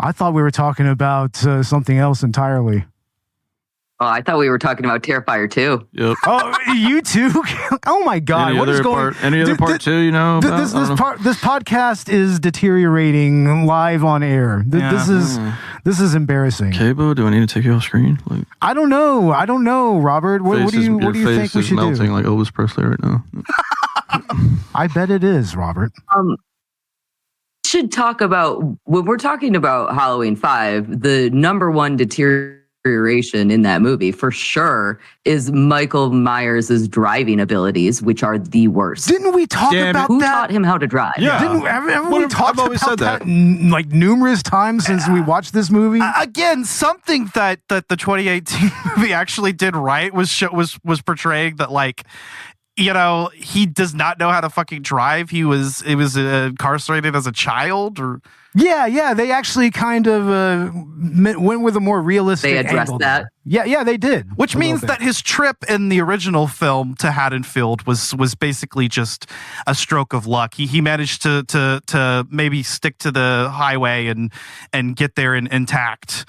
I thought we were talking about something else entirely. Oh, I thought we were talking about Terrifier 2. Yep. Oh, you too? Oh my God! Any other part 2? This podcast is deteriorating live on air. This is embarrassing. Okay, Beau, do I need to take you off screen? I don't know, Robert. What do you think we should do? Your face is melting like Elvis Presley right now. I bet it is, Robert. Should talk about when we're talking about Halloween 5, the number one deterioration in that movie for sure is Michael Myers' driving abilities, which are the worst. Didn't we talk about that? Who taught him how to drive? Yeah. Haven't we talked about that like numerous times since we watched this movie? Again, something that the 2018 movie actually did right was portraying that, like, he does not know how to fucking drive. He was incarcerated as a child, or yeah. They actually kind of went with a more realistic. They addressed that. Yeah, they did. Which means that his trip in the original film to Haddonfield was basically just a stroke of luck. He managed to maybe stick to the highway and get there intact.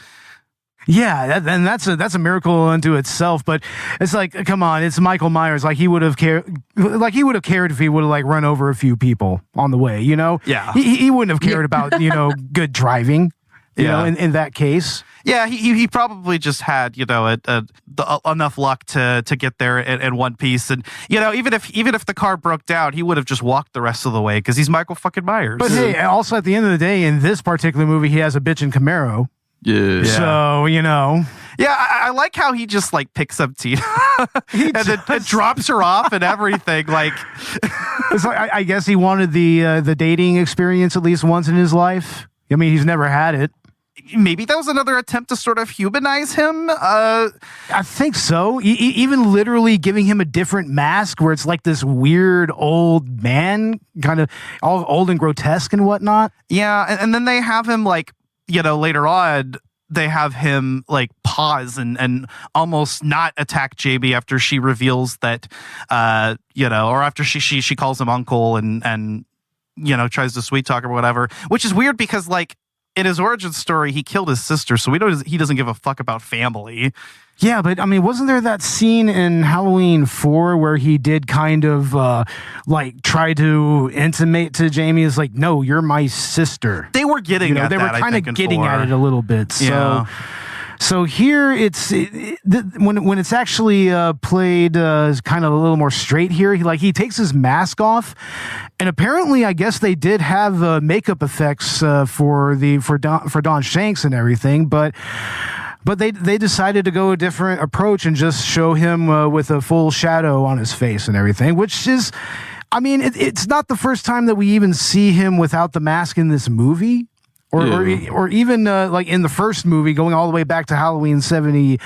Yeah, that's a miracle unto itself. But it's like, come on, it's Michael Myers. Like he would have cared if he would have like run over a few people on the way. Yeah, he wouldn't have cared about good driving. In that case. Yeah, he probably just had enough luck to get there in one piece, and even if the car broke down, he would have just walked the rest of the way because he's Michael fucking Myers. But hey, also at the end of the day, in this particular movie, he has a bitchin' Camaro. Yeah. So, Yeah, I like how he just like picks up Tina and then drops her off and everything. Like, it's like I guess he wanted the dating experience at least once in his life. I mean, he's never had it. Maybe that was another attempt to sort of humanize him. I think so. Even literally giving him a different mask where it's like this weird old man, kind of all old and grotesque and whatnot. Yeah, and then they have him like, later on, they have him like pause and almost not attack JB after she reveals that, or after she calls him uncle and tries to sweet talk or whatever, which is weird because like, in his origin story, he killed his sister, so he doesn't give a fuck about family. Yeah, but I mean, wasn't there that scene in Halloween 4 where he did kind of try to intimate to Jamie as like, no, you're my sister. They were getting at that. They were kind of getting at it a little bit. So. Yeah. So here when it's actually played kind of a little more straight here, he takes his mask off, and apparently I guess they did have makeup effects for Don Shanks and everything, but they decided to go a different approach and just show him with a full shadow on his face and everything, which is, I mean, it's not the first time that we even see him without the mask in this movie. Or even like in the first movie, going all the way back to Halloween 78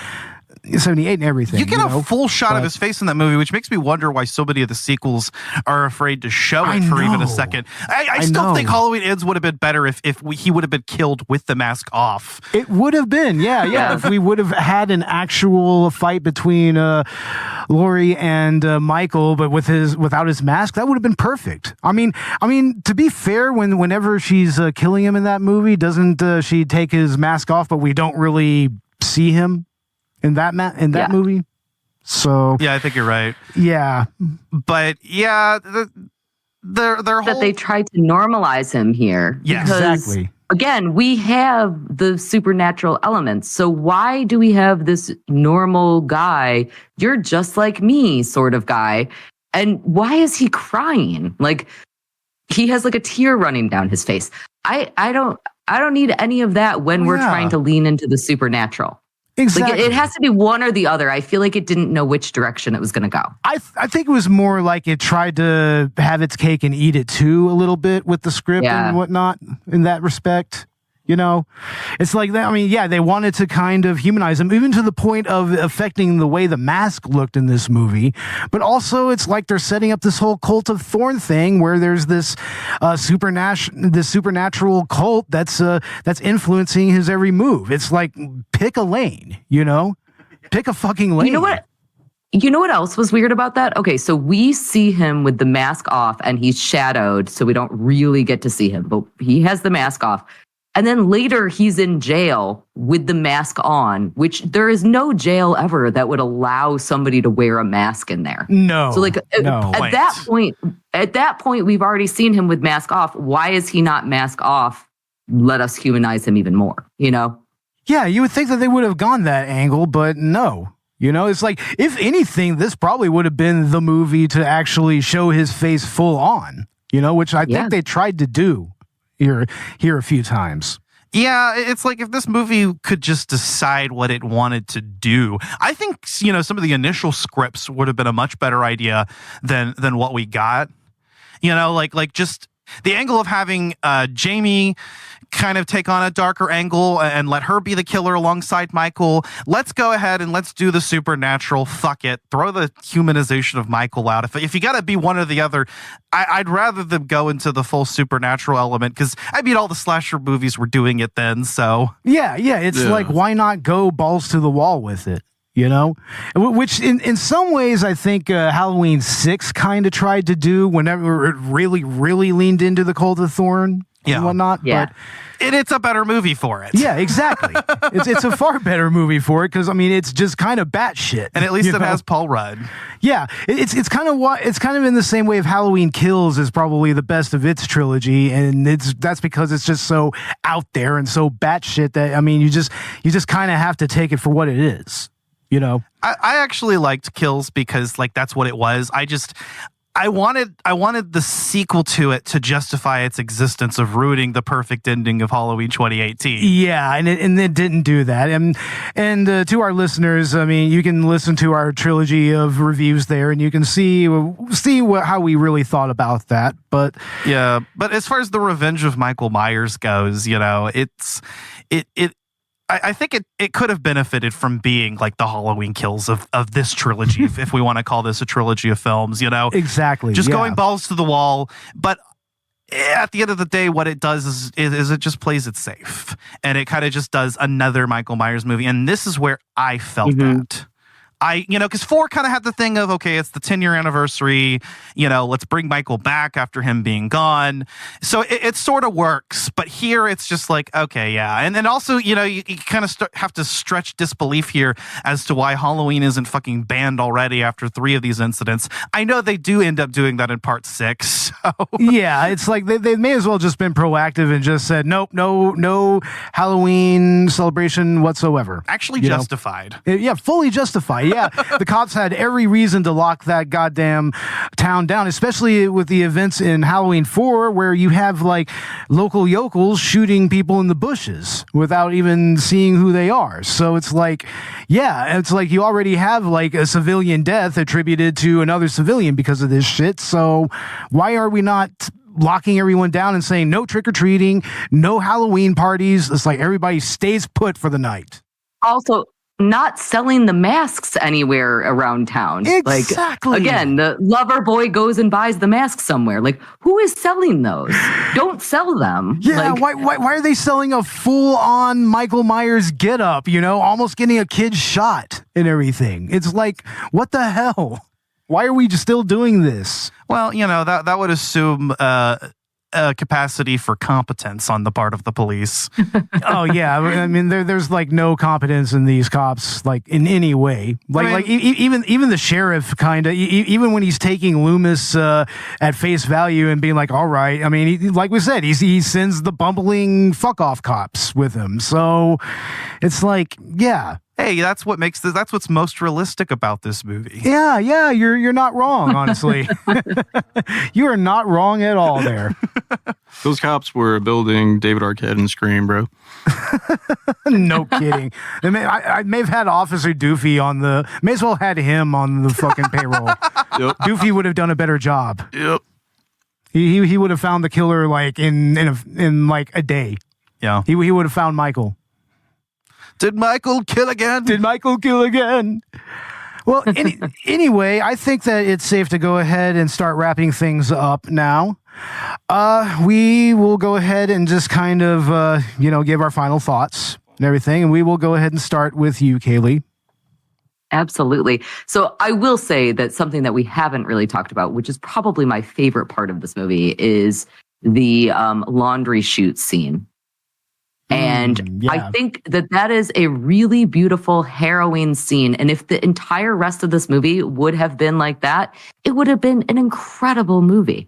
and everything. You get a full shot of his face in that movie, which makes me wonder why so many of the sequels are afraid to show it for even a second. I still think Halloween Ends would have been better if he would have been killed with the mask off. It would have been, yeah. If we would have had an actual fight between Laurie and Michael, but without his mask, that would have been perfect. I mean, to be fair, whenever she's killing him in that movie, doesn't she take his mask off? But we don't really see him in that movie. So yeah, I think you're right. Yeah, but yeah, their whole that they tried to normalize him here. Yeah, exactly. Again, we have the supernatural elements. So why do we have this normal guy, you're just like me sort of guy? And why is he crying? Like he has like a tear running down his face. I don't need any of that when we're trying to lean into the supernatural. Exactly. Like it has to be one or the other. I feel like it didn't know which direction it was going to go. I think it was more like it tried to have its cake and eat it too a little bit with the script and whatnot in that respect. It's like that. I mean, yeah, they wanted to kind of humanize him, even to the point of affecting the way the mask looked in this movie. But also, it's like they're setting up this whole cult of Thorn thing, where there's this supernatural cult that's influencing his every move. It's like pick a lane, pick a fucking lane. You know what else was weird about that? Okay, so we see him with the mask off, and he's shadowed, so we don't really get to see him, but he has the mask off. And then later he's in jail with the mask on, which there is no jail ever that would allow somebody to wear a mask in there. No. So like at that point, we've already seen him with mask off. Why is he not mask off? Let us humanize him even more, Yeah, you would think that they would have gone that angle, but no. It's like, if anything, this probably would have been the movie to actually show his face full on, which I think they tried to do here a few times. Yeah, it's like if this movie could just decide what it wanted to do. I think, some of the initial scripts would have been a much better idea than what we got. Like just the angle of having Jamie kind of take on a darker angle and let her be the killer alongside Michael. Let's go ahead and let's do the supernatural. Fuck it. Throw the humanization of Michael out. If you got to be one or the other, I'd rather them go into the full supernatural element, because all the slasher movies were doing it then. So yeah. It's like, why not go balls to the wall with it? Which in some ways I think Halloween 6 kind of tried to do whenever it really, really leaned into the Cult of Thorn and whatnot. Yeah. But it's a better movie for it. Yeah, exactly. it's a far better movie for it, because it's just kind of batshit. And at least it has Paul Rudd. Yeah, it's kind of in the same way of Halloween Kills is probably the best of its trilogy, and that's because it's just so out there and so batshit that you just kind of have to take it for what it is. I actually liked Kills because that's what it was. I wanted the sequel to it to justify its existence of ruining the perfect ending of Halloween 2018. Yeah, and it didn't do that. And to our listeners, I mean, you can listen to our trilogy of reviews there, and you can see how we really thought about that. But yeah, but as far as the Revenge of Michael Myers goes, you know, I think it could have benefited from being like the Halloween kills of this trilogy, if we want to call this a trilogy of films, you know? Exactly. Just going balls to the wall. But at the end of the day, what it does is it just plays it safe. And it kind of just does another Michael Myers movie. And this is where I felt that. Because 4 kind of had the thing of, okay, it's the 10-year anniversary, you know, let's bring Michael back after him being gone. So it sort of works. But here it's just like, okay, yeah. And then also, you know, you kind of have to stretch disbelief here as to why Halloween isn't fucking banned already after 3 of these incidents. I know they do end up doing that in part 6. So. Yeah, it's like they may as well just been proactive and just said, nope, no Halloween celebration whatsoever. Actually justified. Yeah, fully justified. Yeah, the cops had every reason to lock that goddamn town down, especially with the events in Halloween 4 where you have like local yokels shooting people in the bushes without even seeing who they are. So it's like, yeah, it's like you already have like a civilian death attributed to another civilian because of this shit. So why are we not locking everyone down and saying no trick-or-treating, no Halloween parties? It's like everybody stays put for the night. Also, not selling the masks anywhere around town. Exactly. Like, again, the lover boy goes and buys the mask somewhere. Like, who is selling those? Don't sell them. Yeah, like, why are they selling a full-on Michael Myers get-up, you know, almost getting a kid shot and everything? It's like, what the hell? Why are we still doing this? Well, you know, that would assume a capacity for competence on the part of the police. Oh yeah, I mean there's like no competence in these cops like in any way. Like even the sheriff kind of even when he's taking Loomis at face value and being like, all right, I mean like we said, he sends the bumbling fuck off cops with him. So it's like, yeah. Hey, that's what's most realistic about this movie. Yeah, you're not wrong, honestly. You are not wrong at all there. Those cops were building David Arquette and Scream, bro. No kidding. I may have had Officer Doofy may as well had him on the fucking payroll. Yep. Doofy would have done a better job. Yep. He would have found the killer like in like a day. Yeah. He would have found Michael. Did Michael kill again? Well, anyway, I think that it's safe to go ahead and start wrapping things up now. We will go ahead and just kind of, give our final thoughts and everything. And we will go ahead and start with you, Cayley. Absolutely. So I will say that something that we haven't really talked about, which is probably my favorite part of this movie, is the laundry chute scene. And I think that is a really beautiful, harrowing scene. And if the entire rest of this movie would have been like that, it would have been an incredible movie.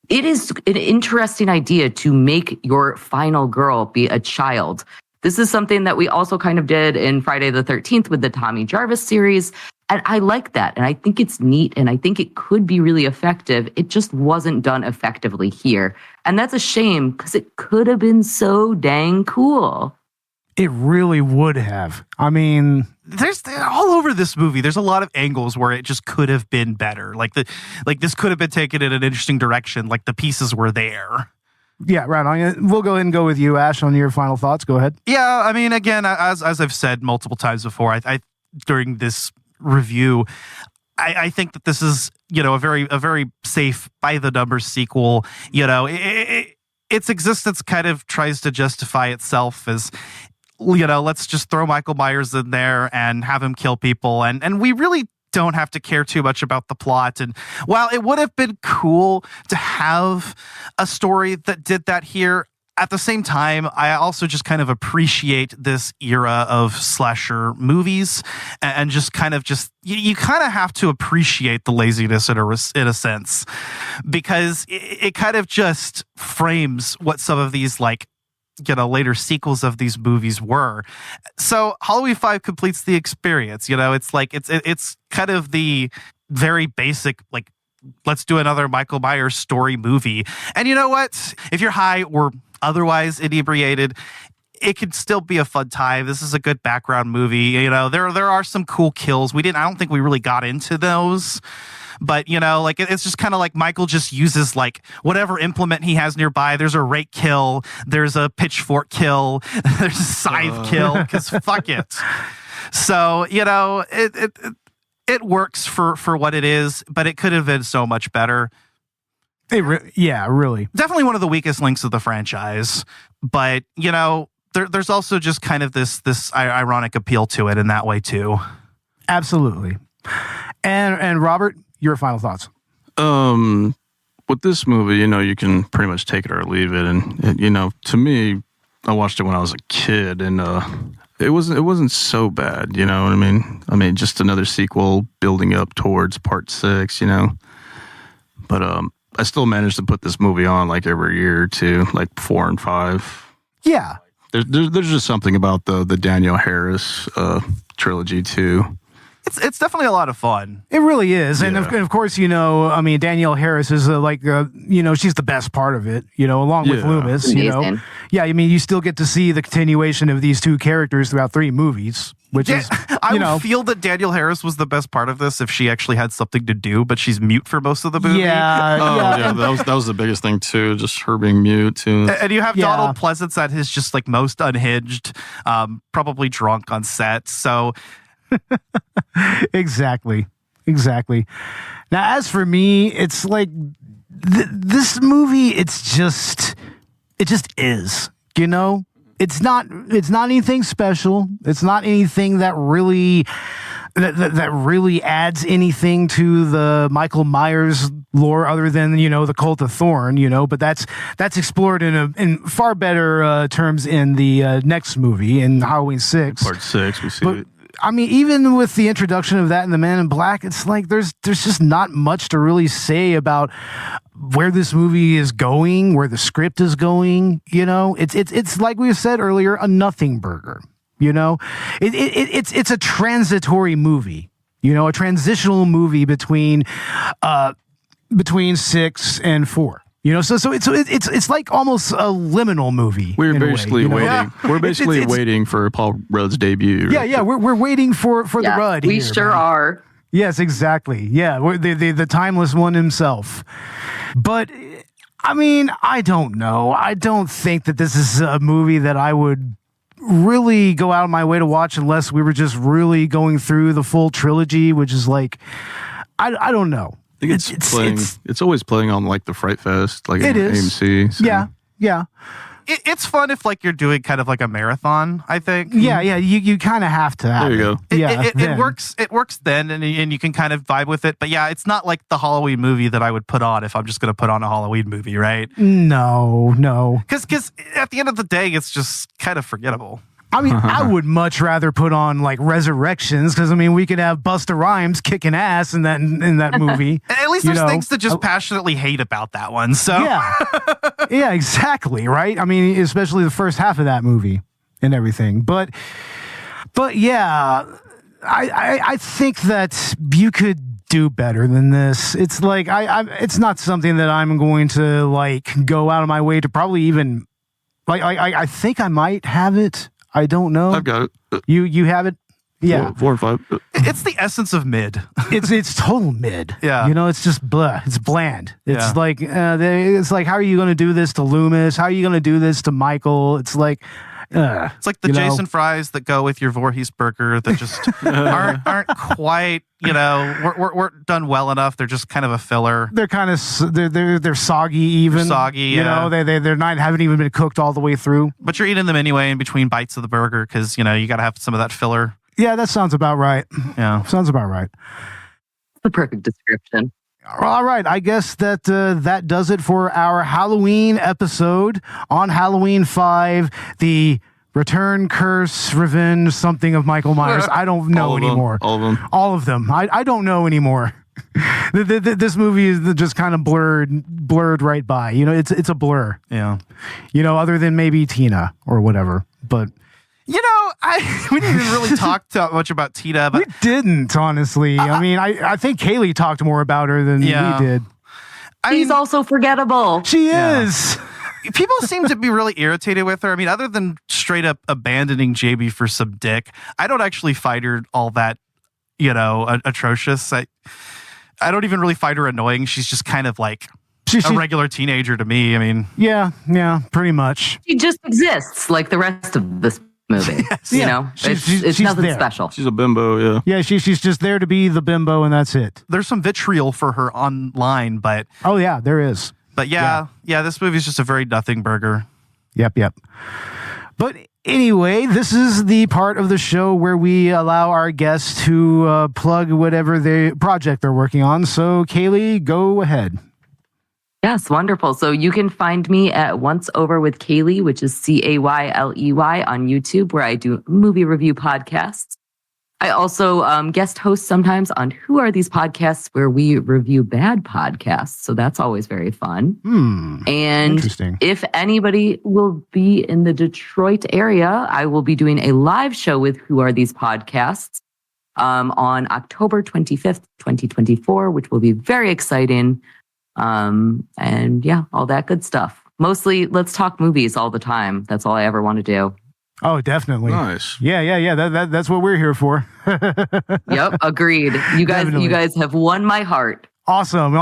It is an interesting idea to make your final girl be a child. This is something that we also kind of did in Friday the 13th with the Tommy Jarvis series. And I like that. And I think it's neat. And I think it could be really effective. It just wasn't done effectively here. And that's a shame because it could have been so dang cool. It really would have. I mean, there's all over this movie. There's a lot of angles where it just could have been better. Like this could have been taken in an interesting direction. Like the pieces were there. Yeah, right on. We'll go ahead and go with you, Ash, on your final thoughts. Go ahead. Yeah, I mean, again, as I've said multiple times before, I during this review, I think that this is, a very safe by the numbers sequel. Its existence kind of tries to justify itself as, let's just throw Michael Myers in there and have him kill people, and we really don't have to care too much about the plot. And while it would have been cool to have a story that did that here, at the same time, I also just kind of appreciate this era of slasher movies and just kind of you kind of have to appreciate the laziness in a sense, because it kind of just frames what some of these later sequels of these movies were. So Halloween 5 completes the experience. It's kind of the very basic let's do another Michael Myers story movie. And you know what? If you're high or otherwise inebriated, it could still be a fun time. This is a good background movie. You know, there are some cool kills. I don't think we really got into those. But, you know, like it's just kind of like Michael just uses like whatever implement he has nearby. There's a rake kill. There's a pitchfork kill. There's a scythe kill because fuck it. So, you know, it works for what it is, but it could have been so much better. Really. Definitely one of the weakest links of the franchise. But, you know, there's also just kind of this ironic appeal to it in that way, too. Absolutely. And Robert, your final thoughts? With this movie, you know, you can pretty much take it or leave it. And you know, to me, I watched it when I was a kid, and it wasn't so bad. You know what I mean? I mean, just another sequel building up towards part 6. You know, but I still managed to put this movie on like every year or two, like 4 and 5. Yeah, there's just something about the Danielle Harris trilogy too. It's definitely a lot of fun. It really is. And of course, you know, I mean, Danielle Harris is you know, she's the best part of it, you know, along with Loomis, you know. Yeah, I mean, you still get to see the continuation of these two characters throughout 3 movies, which is, I would feel that Danielle Harris was the best part of this if she actually had something to do, but she's mute for most of the movie. Yeah. That was the biggest thing too, just her being mute too. And you have Donald Pleasence at his just like most unhinged, probably drunk on set, so... Exactly. Now, as for me, it's like this movie. It just is. You know, it's not anything special. It's not anything that really adds anything to the Michael Myers lore, other than, you know, the cult of Thorn. You know, but that's explored in far better terms in the next movie, in Halloween 6. Part 6, we see it. I mean, even with the introduction of that in The Man in Black, it's like there's just not much to really say about where this movie is going, where the script is going. You know, it's like we said earlier, a nothing burger. You know, it's a transitory movie. You know, a transitional movie between 6 and 4. You know, so it's like almost a liminal movie. We're basically waiting. Yeah. We're basically waiting for Paul Rudd's debut. Right? Yeah. We're waiting for the Rudd. We sure are. Yes, exactly. Yeah, we're the timeless one himself. But I mean, I don't know. I don't think that this is a movie that I would really go out of my way to watch unless we were just really going through the full trilogy, which is like, I don't know. I think it's always playing on like the Fright Fest, like it is. AMC. So. Yeah. It's fun if like you're doing kind of like a marathon, I think. Yeah. You kind of have to. There you go. It works. It works then, and you can kind of vibe with it. But yeah, it's not like the Halloween movie that I would put on if I'm just going to put on a Halloween movie, right? No. Because at the end of the day, it's just kind of forgettable. I mean, I would much rather put on like Resurrections, because I mean, we could have Busta Rhymes kicking ass in that movie. At least there's things to just passionately hate about that one. So yeah, exactly, right? I mean, especially the first half of that movie and everything. But yeah, I think that you could do better than this. It's like it's not something that I'm going to like go out of my way to probably even like. I think I might have it. I don't know. I've got it. You have it? Yeah. 4 and 5. It's the essence of mid. It's total mid. Yeah. You know, it's just blah. It's bland. It's like, it's like, how are you going to do this to Loomis? How are you going to do this to Michael? It's like, it's like the Jason fries that go with your Voorhees burger that just aren't quite, you know, weren't done well enough. They're just kind of a filler. They're kind of they're soggy even. They're soggy, you know. They're not haven't even been cooked all the way through. But you're eating them anyway in between bites of the burger because you know you got to have some of that filler. Yeah, that sounds about right. Yeah, sounds about right. The perfect description. All right, I guess that does it for our Halloween episode on Halloween 5, the Return, Curse, Revenge, something of Michael Myers. I don't know anymore. All of them. I don't know anymore. This movie is just kind of blurred right by. You know, it's a blur. Yeah. You know, other than maybe Tina or whatever. But you know, we didn't even really talk that much about Tina. But we didn't, honestly. I mean, I think Cayley talked more about her than we did. She's also forgettable. She is. People seem to be really irritated with her. I mean, other than straight up abandoning JB for some dick, I don't actually find her all that, atrocious. I don't even really find her annoying. She's just kind of like a regular teenager to me. I mean, yeah, pretty much. She just exists like the rest of this movie. Yes. It's nothing there. special. She's a bimbo, yeah. Yeah, she's just there to be the bimbo, and that's it. There's some vitriol for her online, but oh yeah, there is. But yeah, this movie is just a very nothing burger. Yep. But anyway, this is the part of the show where we allow our guests to plug whatever project they're working on. So, Cayley, go ahead. Yes, wonderful. So you can find me at Once Over with Cayley, which is Cayley on YouTube, where I do movie review podcasts. I also guest host sometimes on Who Are These Podcasts, where we review bad podcasts. So that's always very fun. And interesting. If anybody will be in the Detroit area, I will be doing a live show with Who Are These Podcasts on October 25th, 2024, which will be very exciting. And yeah, all that good stuff. Mostly, let's talk movies all the time. That's all I ever want to do. Oh, definitely. Nice. Yeah. That's what we're here for. Yep, agreed. You guys have won my heart. Awesome.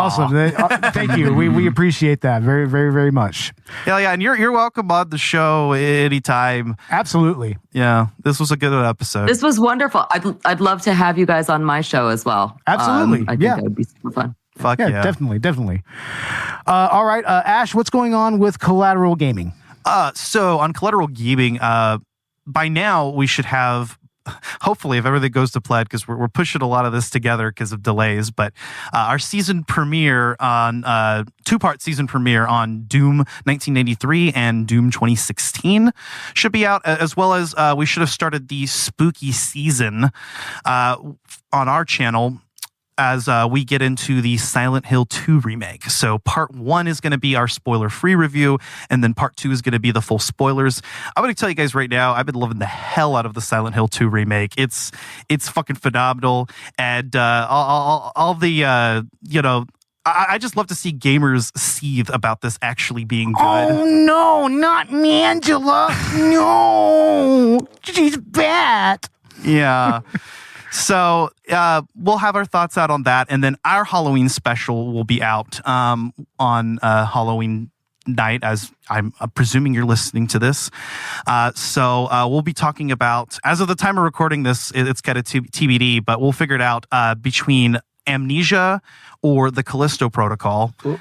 Thank you. We appreciate that very, very, very much. Yeah, and you're welcome on the show anytime. Absolutely. Yeah, this was a good episode. This was wonderful. I'd love to have you guys on my show as well. Absolutely. I think that would be super fun. Fuck yeah. Definitely. All right, Ash, what's going on with Collateral Gaming? So on Collateral Gaming, by now we should have, hopefully, if everything goes to plan, because we're pushing a lot of this together because of delays, but our season premiere on two-part season premiere on Doom 1993 and Doom 2016 should be out, as well as we should have started the spooky season on our channel as we get into the Silent Hill 2 remake. So part 1 is going to be our spoiler-free review, and then part 2 is going to be the full spoilers. I'm going to tell you guys right now, I've been loving the hell out of the Silent Hill 2 remake. It's fucking phenomenal, and all the, I just love to see gamers seethe about this actually being good. Oh, no, not Mangela. No, she's bad. Yeah. So we'll have our thoughts out on that, and then our Halloween special will be out on Halloween night, as I'm presuming you're listening to this. So we'll be talking about, as of the time of recording this, it's got a TBD, but we'll figure it out between Amnesia or the Callisto Protocol. Ooh.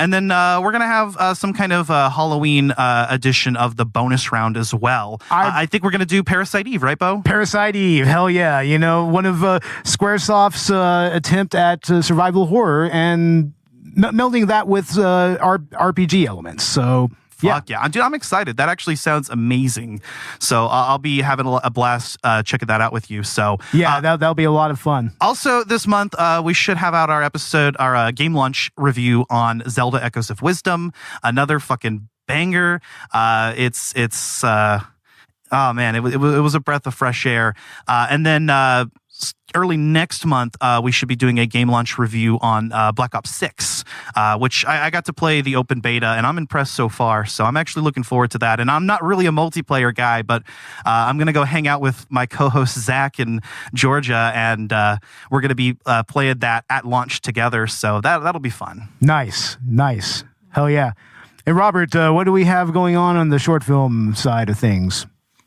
And then we're going to have some kind of Halloween edition of the bonus round as well. I think we're going to do Parasite Eve, right, Beau? Parasite Eve, hell yeah. One of Squaresoft's attempt at survival horror and melding that with RPG elements. So, fuck yeah. Dude, I'm excited. That actually sounds amazing. So I'll be having a blast checking that out with you. So yeah, that'll be a lot of fun. Also this month, we should have out our game launch review on Zelda Echoes of Wisdom. Another fucking banger. It's oh man, it was a breath of fresh air. And then early next month, we should be doing a game launch review on Black Ops 6, which I got to play the open beta, and I'm impressed so far. So I'm actually looking forward to that. And I'm not really a multiplayer guy, but I'm going to go hang out with my co-hosts Zach and Georgia, and we're going to be playing that at launch together. So that'll be fun. Nice. Hell yeah. Hey, Robert, what do we have going on the short film side of things?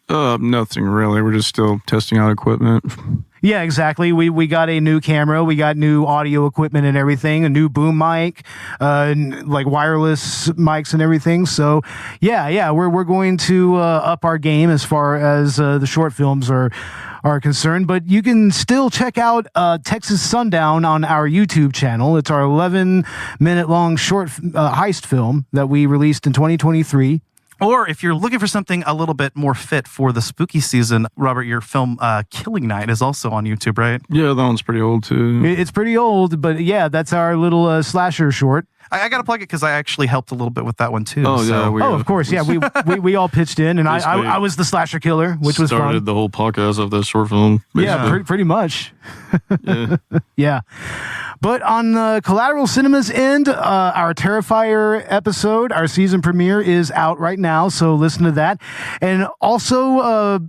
Nothing really. We're just still testing out equipment. Yeah, exactly. We got a new camera, we got new audio equipment and everything, a new boom mic, like wireless mics and everything. So yeah, we're going to up our game as far as the short films are concerned. But you can still check out Texas Sundown on our YouTube channel. It's our 11-minute long short heist film that we released in 2023. Or if you're looking for something a little bit more fit for the spooky season, Robert, your film Killing Night is also on YouTube, right? Yeah, that one's pretty old too. It's pretty old, but yeah, that's our little slasher short. I got to plug it because I actually helped a little bit with that one too. Oh, so. yeah. Of course. Yeah, we all pitched in, and I was the slasher killer, which was fun. Started the whole podcast of that short film. Basically. Yeah, pretty much. Yeah. Yeah. But on Collateral Cinema's end, our Terrifier episode, our season premiere, is out right now, so listen to that. And also,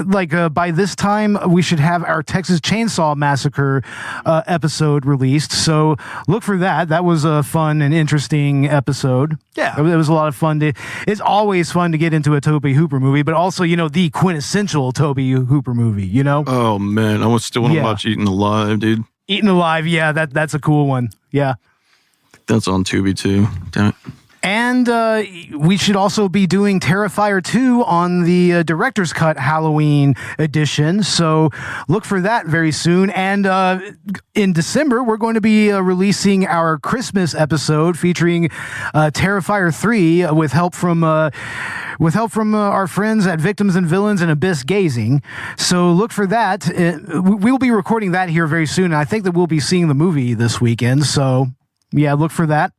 by this time, we should have our Texas Chainsaw Massacre episode released. So look for that. That was a fun and interesting episode. Yeah. It was a lot of fun. It's always fun to get into a Tobe Hooper movie, but also, the quintessential Tobe Hooper movie, Oh, man. I still want to watch Eaten Alive, dude. Eaten Alive, yeah, that's a cool one. Yeah. That's on Tubi, too. Damn it. And we should also be doing Terrifier 2 on the Director's Cut Halloween edition. So look for that very soon. And in December, we're going to be releasing our Christmas episode featuring Terrifier 3 with help from our friends at Victims and Villains and Abyss Gazing. So look for that. We'll be recording that here very soon. And I think that we'll be seeing the movie this weekend. So yeah, look for that.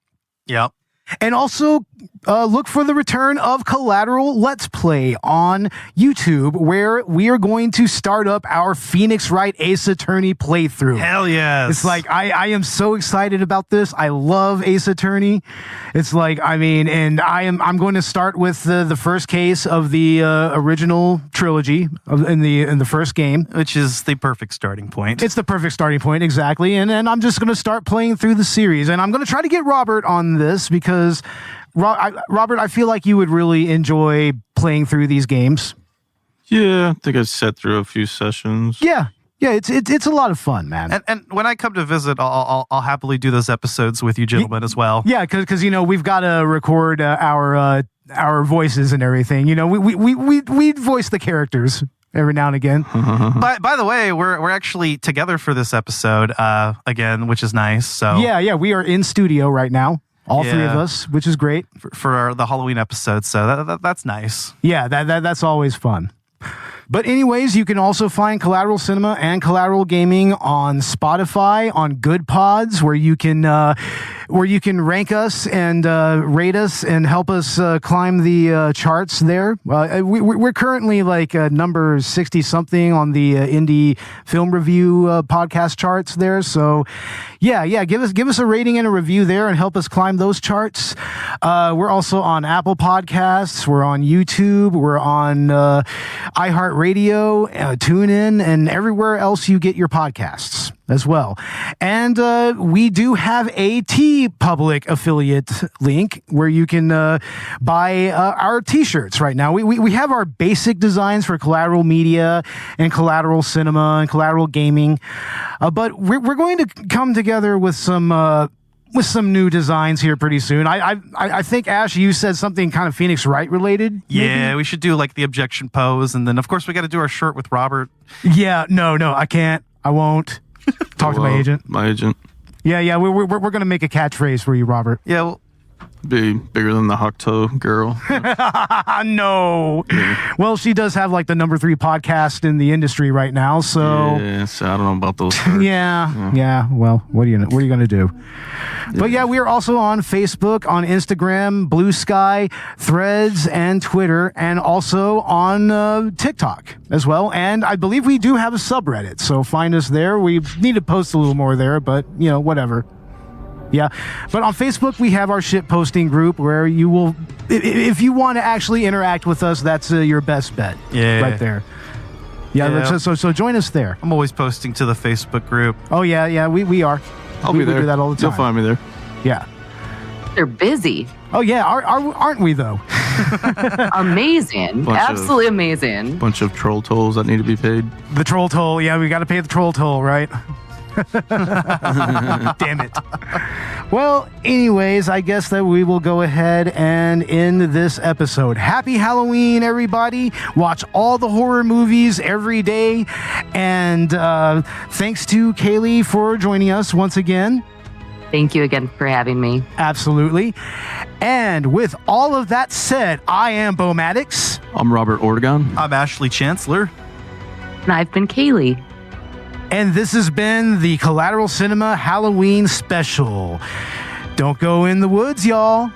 Yep. And also look for the return of Collateral Let's Play on YouTube, where we are going to start up our Phoenix Wright Ace Attorney playthrough. Hell yes. It's like, I am so excited about this. I love Ace Attorney. It's like, and I'm going to start with the first case of the original trilogy in the first game. Which is the perfect starting point. It's the perfect starting point, exactly. And I'm just going to start playing through the series. And I'm going to try to get Robert on this because Robert, I feel like you would really enjoy playing through these games. Yeah, I think I've sat through a few sessions. Yeah, it's a lot of fun, man. And when I come to visit, I'll happily do those episodes with you gentlemen as well. Yeah, because we've got to record our voices and everything. We voice the characters every now and again. By the way, we're actually together for this episode again, which is nice. So yeah, we are in studio right now. All three of us, which is great. For the Halloween episode, so that's nice. Yeah, that's always fun. But anyways, you can also find Collateral Cinema and Collateral Gaming on Spotify, on Good Pods, where you can rank us and rate us and help us climb the charts there. We're currently like number 60 something on the indie film review podcast charts there. So yeah, give us a rating and a review there and help us climb those charts. We're also on Apple Podcasts. We're on YouTube. We're on iHeartRadio, TuneIn, and everywhere else you get your podcasts as well. And we do have a TeePublic affiliate link where you can buy our t-shirts right now. We have our basic designs for Collateral Media and Collateral Cinema and Collateral Gaming, but we're going to come together with some new designs here pretty soon. I think, Ash, you said something kind of Phoenix Wright related. Maybe? Yeah, we should do like the objection pose, and then of course we got to do our shirt with Robert. Yeah, no, I can't. I won't. Talk to my agent. My agent. Yeah, we're gonna make a catchphrase for you, Robert. Yeah, well, be bigger than the Hocto girl. No. Yeah. Well, she does have like the number 3 podcast in the industry right now, so yeah. So I don't know about those. Yeah. Well, what are you gonna do? Yeah. But yeah, we are also on Facebook, on Instagram, Blue Sky, Threads, and Twitter, and also on TikTok as well. And I believe we do have a subreddit, so find us there. We need to post a little more there, but whatever. Yeah, but on Facebook, we have our shit posting group where you will, if you want to actually interact with us, that's your best bet. Yeah. Right there. Yeah. So join us there. I'm always posting to the Facebook group. Oh, yeah, we are. I'll be there. We do that all the time. You'll find me there. Yeah. They're busy. Oh, yeah. Aren't we, though? Amazing. Absolutely amazing. Bunch of troll tolls that need to be paid. The troll toll. Yeah, we got to pay the troll toll, right? Damn it. Well, anyways, I guess that we will go ahead and end this episode. Happy Halloween, everybody. Watch all the horror movies every day. And thanks to Cayley for joining us once again. Thank you again for having me. Absolutely. And with all of that said, I am Beau Maddox. I'm Robert Ortegon. I'm Ashley Chancellor. And I've been Cayley. And this has been the Collateral Cinema Halloween Special. Don't go in the woods, y'all.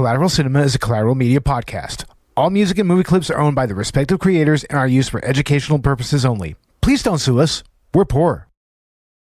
Collateral Cinema is a Collateral Media podcast. All music and movie clips are owned by the respective creators and are used for educational purposes only. Please don't sue us. We're poor.